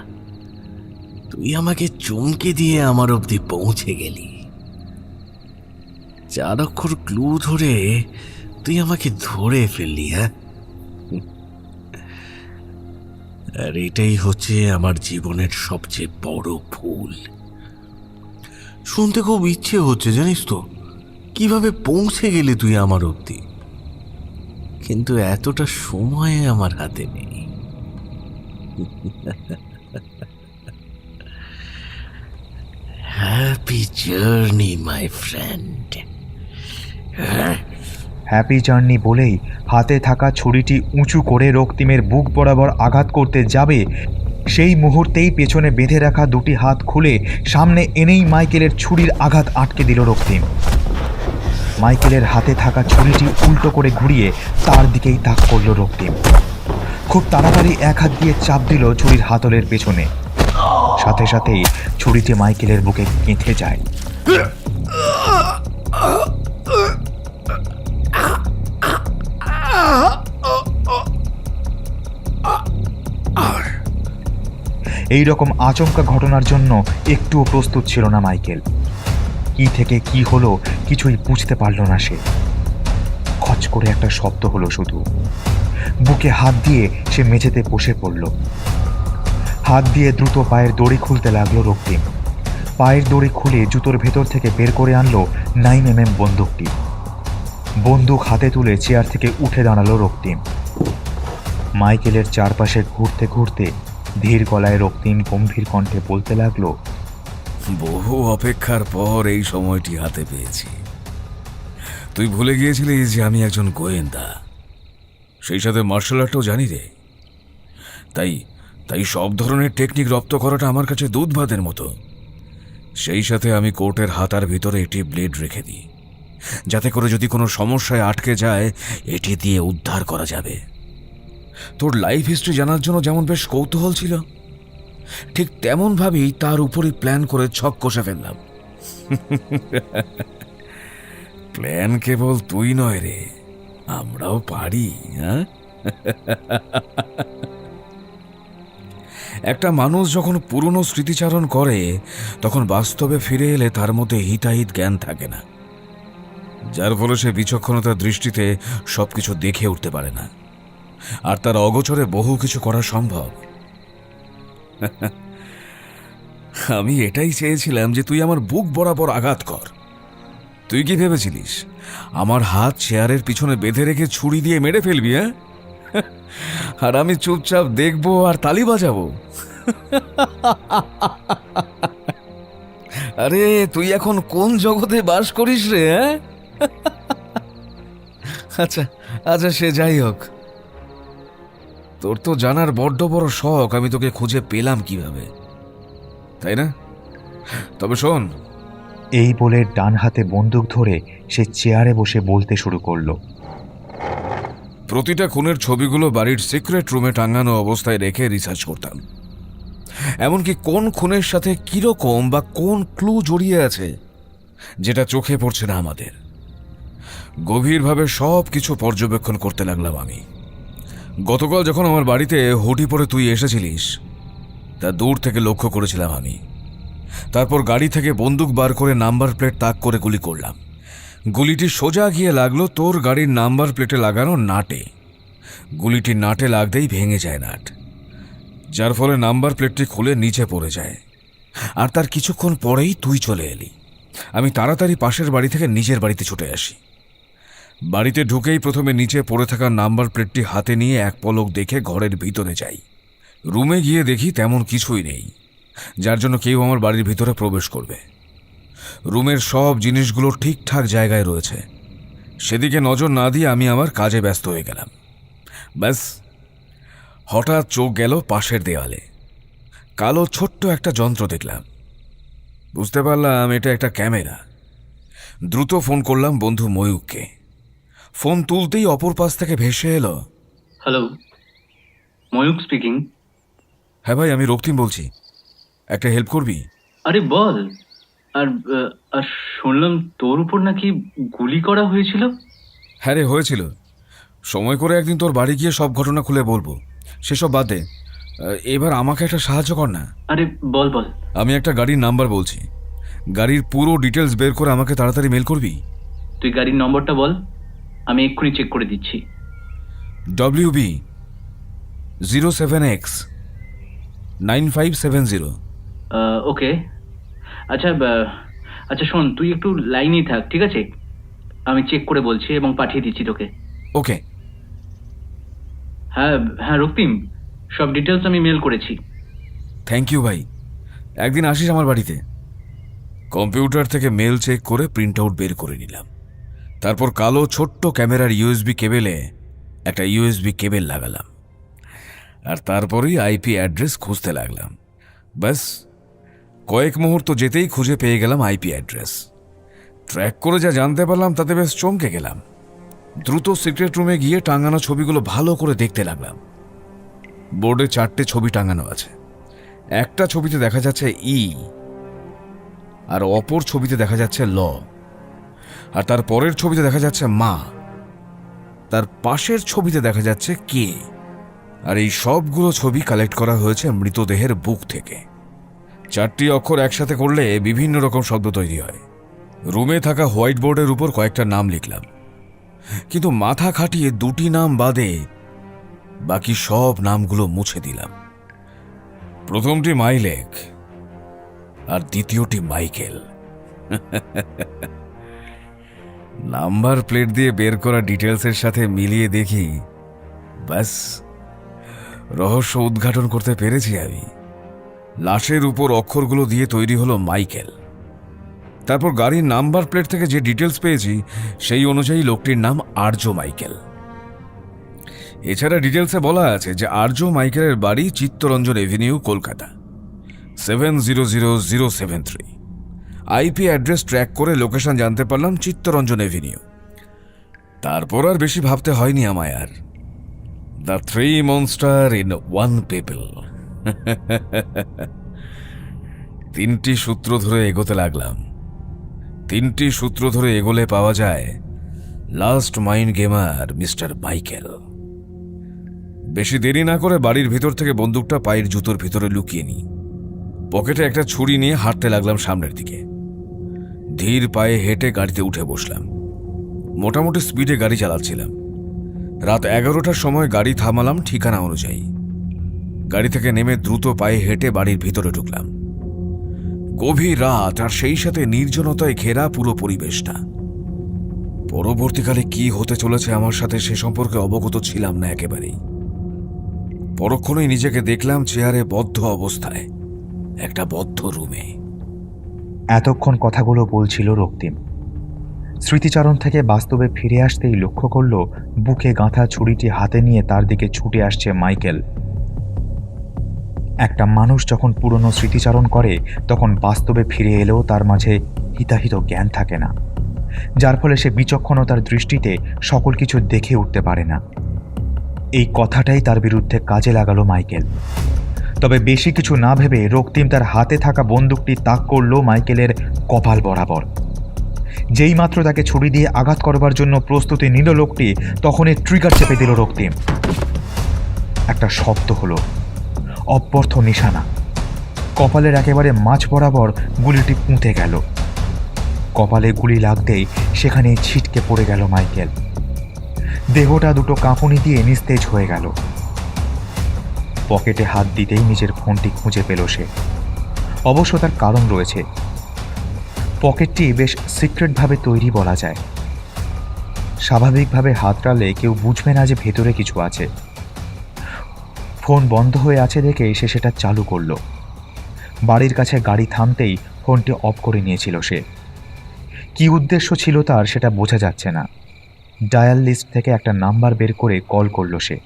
তুই আমাকে চমকে দিয়ে আমার অবধি পৌঁছে গেলি। 4 অক্ষর ক্লু ধরে তুই আমাকে ধরে ফেললি। হ্যাঁ, আর এটাই হচ্ছে আমার জীবনের সবচেয়ে বড় ভুল। শুনতে খুব ইচ্ছে হচ্ছে জানিস তো, কিভাবে পৌঁছে গেলি তুই আমার অবধি, কিন্তু এতটা সময় আমার হাতে নেই। Happy journey my friend. Happy journey বলেই হাতে থাকা ছুরিটি উঁচু করে রক্তিমের বুক বরাবর আঘাত করতে যাবে, সেই মুহূর্তেই পেছনে বেঁধে রাখা 2টি হাত খুলে সামনে এনেই মাইকেলের ছুরির আঘাত আটকে দিল রক্তিম। মাইকেলের হাতে থাকা ছুরিটি উল্টো করে ঘুরিয়ে তার দিকেই তাক করল রক্তিম। খুব তাড়াতাড়ি এক হাত দিয়ে চাপ দিল ছুরির হাতলের পেছনে, সাথে সাথেই ছুরিটি মাইকেলের বুকে গেঁথে যায়। এই রকম আচমকা ঘটনার জন্য একটুও প্রস্তুত ছিল না মাইকেল। কি থেকে কি হলো কিছুই বুঝতে পারল না সে। খচ করে একটা শব্দ হলো শুধু। বুকে হাত দিয়ে সে মেঝেতে বসে পড়ল। হাত দিয়ে দ্রুত পায়ের দড়ি খুলতে লাগলো রক্তিম। পায়ের দড়ি খুলে জুতোর ভেতর থেকে বের করে আনলো 9mm বন্দুকটি। বন্দুক হাতে তুলে চেয়ার থেকে উঠে দাঁড়ালো রক্তিম। মাইকেলের চারপাশে ঘুরতে ঘুরতে ধীর গলায় রক্তিম গম্ভীর কণ্ঠে বলতে লাগলো, বহু অপেক্ষার পর এই সময়টি হাতে পেয়েছি। তুই ভুলে গিয়েছিলি যে আমি একজন গোয়েন্দা, সেই সাথে মার্শাল আর্টও জানি রে। তাই সব ধরনের টেকনিক রপ্ত করাটা আমার কাছে দুধ ভাতের মতো। সেই সাথে আমি কোর্টের হাতার ভিতরে একটি ব্লেড রেখে দিই, যাতে করে যদি কোনো সমস্যায় আটকে যায় এটি দিয়ে উদ্ধার করা যাবে। তোর লাইফ হিস্ট্রি জানার জন্য যেমন বেশ কৌতূহল ছিল, ঠিক তেমনভাবেই তার উপরই প্ল্যান করে ছক কষে ফেললাম। প্ল্যান কেবল তুই নয় রে, আমরাও পারি। হ্যাঁ, একটা মানুষ যখন পুরনো স্মৃতিচারণ করে তখন বাস্তবে ফিরে এলে তার মধ্যে হিতাহিত জ্ঞান থাকে না, যার ফলে সে বিচক্ষণতার দৃষ্টিতে সবকিছু দেখে উঠতে পারে না, আর তার অগোচরে বহু কিছু করা সম্ভব। আমি এটাই চেয়েছিলাম যে তুই আমার বুক বরাবর আঘাত কর। তুই কি ভেবেছিলিস আমার হাত চেয়ারের পিছনে বেঁধে রেখে ছুরি দিয়ে মেরে ফেলবি? হ্যাঁ, আর আমি চুপচাপ দেখবো আর তালি বাজাবো? আরে তুই এখন কোন জগতে বাস করিস রে? হ্যাঁ, আচ্ছা আচ্ছা, সে যাই হোক, তোর তো জানার বড্ড বড় শখ আমি তোকে খুঁজে পেলাম কিভাবে, তাই না? তবে শোন। এই বলে ডান হাতে বন্দুক ধরে সে চেয়ারে বসে বলতে শুরু করলো, প্রতিটা খুনের ছবিগুলো বাড়ির সিক্রেট রুমে টাঙানো অবস্থায় রেখে রিসার্চ করতাম। এমনকি কোন খুনের সাথে কিরকম বা কোন ক্লু জড়িয়ে আছে যেটা চোখে পড়ছে না আমাদের, গভীরভাবে সব কিছু পর্যবেক্ষণ করতে লাগলাম আমি। গতকাল যখন আমার বাড়িতে হুডি পরে তুই এসেছিলিস তা দূর থেকে লক্ষ্য করেছিলাম আমি। তারপর গাড়ি থেকে বন্দুক বার করে নাম্বার প্লেট তাক করে গুলি করলাম। গুলিটি সোজা গিয়ে লাগলো তোর গাড়ির নাম্বার প্লেটে লাগানো নাটে। গুলিটি নাটে লাগতেই ভেঙে যায় নাট, যার ফলে নাম্বার প্লেটটি খুলে নিচে পড়ে যায়। আর তার কিছুক্ষণ পরেই তুই চলে এলি। আমি তাড়াতাড়ি পাশের বাড়ি থেকে নিজের বাড়িতে ছুটে আসি। বাড়িতে ঢুকেই প্রথমে নিচে পড়ে থাকা নাম্বার প্লেটটি হাতে নিয়ে এক পলক দেখে ঘরের ভিতরে যাই। রুমে গিয়ে দেখি তেমন কিছুই নেই, যার জন্য কেউ আমার বাড়ির ভিতরে প্রবেশ করবে। রুমের সব জিনিসগুলো ঠিকঠাক জায়গায় রয়েছে, সেদিকে নজর না দিয়ে আমি আমার কাজে ব্যস্ত হয়ে গেলাম। ব্যাস, হঠাৎ চোখ গেল পাশের দেওয়ালে। কালো ছোট্ট একটা যন্ত্র দেখলাম। বুঝতে পারলাম এটা একটা ক্যামেরা। দ্রুত ফোন করলাম বন্ধু ময়ূককে। ফোন তুলতেই অপর পাশ থেকে ভেসে এলো, হ্যালো, ময়ূক স্পিকিং। হ্যাঁ ভাই, আমি রক্তিম বলছি, একটা হেল্প করবি? আরে বল। আর আর শুনলাম তোর উপর নাকি গুলি করা হয়েছিল। হ্যাঁ রে, হয়েছিল। সময় করে একদিন তোর বাড়ি গিয়ে সব ঘটনা খুলে বলবো, সেসব বাদ দে। এবার আমাকে একটা সাহায্য কর না। আরে বল বল। আমি একটা গাড়ির নাম্বার বলছি, গাড়ির পুরো ডিটেলস বের করে আমাকে তাড়াতাড়ি মেল করবি। তুই গাড়ির নম্বরটা বল, আমি এক্ষুনি চেক করে দিচ্ছি। WB 07X 9570। ওকে, আচ্ছা আচ্ছা শোন, তুই একটু লাইনেই থাক, ঠিক আছে? আমি চেক করে বলছি এবং পাঠিয়ে দিচ্ছি তোকে। ওকে। হ্যাঁ হ্যাঁ রক্তিম, সব ডিটেলস আমি মেল করেছি। থ্যাংক ইউ ভাই, একদিন আসিস আমার বাড়িতে। কম্পিউটার থেকে মেল চেক করে প্রিন্ট আউট বের করে নিলাম। তারপর কালো ছোট্ট ক্যামেরার USB কেবেলে একটা USB কেবেল লাগালাম, আর তারপরেই IP অ্যাড্রেস খুঁজতে লাগলাম। ব্যাস, কয়েক মুহূর্ত যেতেই খুঁজে পেয়ে গেলাম IP অ্যাড্রেস। ট্র্যাক করে যা জানতে পারলাম তাতে বেশ চমকে গেলাম। দ্রুত সিক্রেট রুমে গিয়ে টাঙানো ছবিগুলো ভালো করে দেখতে লাগলাম। বোর্ডে 4টে ছবি টাঙানো আছে। একটা ছবিতে দেখা যাচ্ছে E, আর অপর ছবিতে দেখা যাচ্ছে ল, আর তার পরের ছবিতে দেখা যাচ্ছে মা, তার পাশের ছবিতে দেখা যাচ্ছে কে। আর এই সবগুলো ছবি কালেক্ট করা হয়েছে মৃতদেহের বুক থেকে। 4টি অক্ষর একসাথে করলে বিভিন্ন রকম শব্দ তৈরি হয়। রুমে থাকা হোয়াইট বোর্ডের উপর কয়েকটা নাম লিখলাম, কিন্তু মাথা খাটিয়ে 2টি নাম বাদে বাকি সব নামগুলো মুছে দিলাম। প্রথমটি মাইলেক আর দ্বিতীয়টি মাইকেল। নাম্বার প্লেট দিয়ে বের করা ডিটেলসের সাথে মিলিয়ে দেখি, ব্যাস, রহস্য উদ্ঘাটন করতে পেরেছি আমি। লাশের উপর অক্ষরগুলো দিয়ে তৈরি হলো মাইকেল। তারপর গাড়ির নাম্বার প্লেট থেকে যে ডিটেলস পেয়েছি সেই অনুযায়ী লোকটির নাম আর্য মাইকেল। এছাড়া ডিটেলসে বলা আছে যে আর্য মাইকেলের বাড়ি Chittaranjan Avenue, Kolkata 700073। IP address track করে লোকেশন জানতে পারলাম চিত্তরঞ্জন এভিনিউ। তারপর আর বেশি ভাবতে হয়নি আমায় আর। The 3 monster in 1 people. 3টি সূত্র ধরে এগোতে লাগলাম। 3টি সূত্র ধরে এগোলে পাওয়া যায় last mind gamer mister Michael. বেশি দেরি না করে বাড়ির ভিতর থেকে বন্দুকটা পায়ের জুতোর ভিতরে লুকিয়ে নিই। পকেটে একটা ছুরি নিয়ে হাঁটতে লাগলাম সামনের দিকে। ধীর পায়ে হেঁটে গাড়িতে উঠে বসলাম। মোটামুটি স্পিডে গাড়ি চালাচ্ছিলাম। রাত 11টার সময় গাড়ি থামালাম ঠিকানা অনুযায়ী। গাড়ি থেকে নেমে দ্রুত পায়ে হেঁটে বাড়ির ভিতরে ঢুকলাম। গভীর রাত, আর সেই সাথে নির্জনতায় ঘেরা পুরো পরিবেশটা। পরবর্তীকালে কি হতে চলেছে আমার সাথে সে সম্পর্কে অবগত ছিলাম না একেবারেই। পরক্ষণেই নিজেকে দেখলাম চেয়ারে বদ্ধ অবস্থায় একটা বদ্ধ রুমে। এতক্ষণ কথাগুলো বলছিল রক্তিম। স্মৃতিচারণ থেকে বাস্তবে ফিরে আসতেই লক্ষ্য করল বুকে গাঁথা ছুরিটি হাতে নিয়ে তার দিকে ছুটে আসছে মাইকেল। একটা মানুষ যখন পুরনো স্মৃতিচারণ করে তখন বাস্তবে ফিরে এলেও তার মাঝে হিতাহিত জ্ঞান থাকে না, যার ফলে সে বিচক্ষণতার দৃষ্টিতে সকল কিছু দেখে উঠতে পারে না। এই কথাটাই তার বিরুদ্ধে কাজে লাগালো মাইকেল। তবে বেশি কিছু না ভেবে রক্তিম তার হাতে থাকা বন্দুকটি তাক করল মাইকেলের কপাল বরাবর। যেই মাত্র তাকে ছুরি দিয়ে আঘাত করবার জন্য প্রস্তুতি নিল লোকটি, তখনই ট্রিগার চেপে দিল রক্তিম। একটা শব্দ হলো, অব্যর্থ নিশানা। কপালের একেবারে মাঝ বরাবর গুলিটি পুঁতে গেল। কপালে গুলি লাগতেই সেখানে ছিটকে পড়ে গেল মাইকেল। দেহটা দুটো কাঁপুনি দিয়ে নিস্তেজ হয়ে গেল। পকেটে হাত দিতেই নিজের ফোনটি খুঁজে পেল সে। অবশ্য তার কারণ রয়েছে। পকেটটি বেশ সিক্রেটভাবে তৈরি বলা যায়। স্বাভাবিকভাবে হাতড়ালে কেউ বুঝবে না যে ভেতরে কিছু আছে। ফোন বন্ধ হয়ে আছে দেখে সে সেটা চালু করল। বাড়ির কাছে গাড়ি থামতেই ফোনটি অফ করে নিয়েছিল সে। কি উদ্দেশ্য ছিল তার সেটা বোঝা যাচ্ছে না। ডায়াল লিস্ট থেকে একটা নাম্বার বের করে কল করলো সে।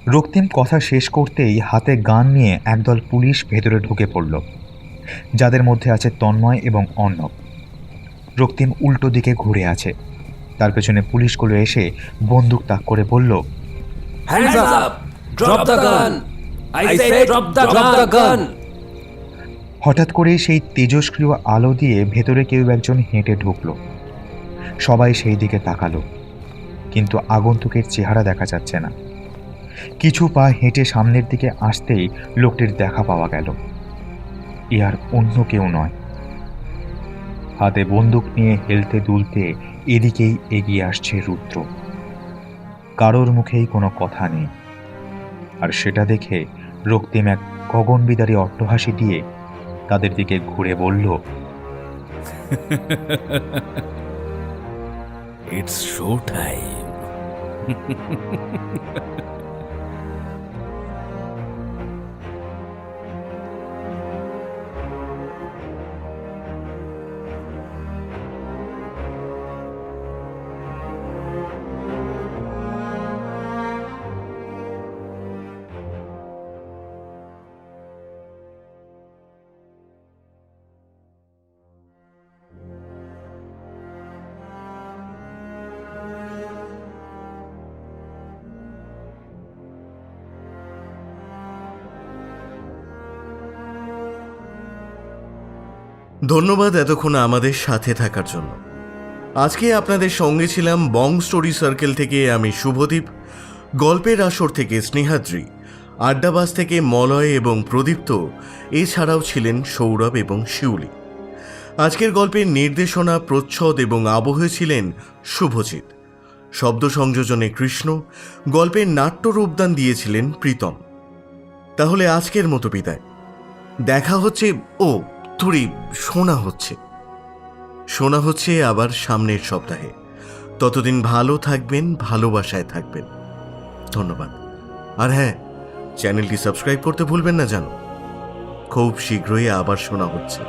রক্তিম কথা শেষ করতেই হাতে গান নিয়ে একদল পুলিশ ভেতরে ঢুকে পড়ল, যাদের মধ্যে আছে তন্ময় এবং অর্ণব। রক্তিম উল্টো দিকে ঘুরে আছে, তার পেছনে পুলিশগুলো এসে বন্দুক তাক করে বলল, হঠাৎ করেই সেই তেজস্ক্রিয় আলো দিয়ে ভেতরে কেউ একজন হেঁটে ঢুকলো। সবাই সেই দিকে তাকালো, কিন্তু আগন্তুকের চেহারা দেখা যাচ্ছে না। কিছু পা হেঁটে সামনের দিকে আসতেই লোকটির দেখা পাওয়া গেল। এ আর অন্য কেউ নয়। হাতে বন্দুক নিয়ে হেলতে দুলতে এদিকেই এগিয়ে আসছে রুদ্র। কারোর মুখেই কোনো কথা নেই, আর সেটা দেখে রক্তিম এক গগনবিদারী অট্টহাসি দিয়ে তাদের দিকে ঘুরে বলল, ইটস শো টাইম। ধন্যবাদ এতক্ষণ আমাদের সাথে থাকার জন্য। আজকে আপনাদের সঙ্গে ছিলাম বং স্টোরি সার্কেল থেকে আমি শুভদীপ, গল্পের আসর থেকে স্নেহাদ্রি, আড্ডাবাস থেকে মলয় এবং প্রদীপ্ত, এছাড়াও ছিলেন সৌরভ এবং শিউলি। আজকের গল্পের নির্দেশনা, প্রচ্ছদ এবং আবহে ছিলেন শুভজিৎ। শব্দ সংযোজনে কৃষ্ণ, গল্পের নাট্য রূপদান দিয়েছিলেন প্রীতম। তাহলে আজকের মতো বিদায়। দেখা হচ্ছে, শোনা হচ্ছে আবার সামনের সপ্তাহে। ততদিন ভালো থাকবেন, ভালোবাসায় থাকবেন। ধন্যবাদ। আর হ্যাঁ, চ্যানেলটি সাবস্ক্রাইব করতে ভুলবেন না যেন। খুব শীঘ্রই আবার শোনা হচ্ছে।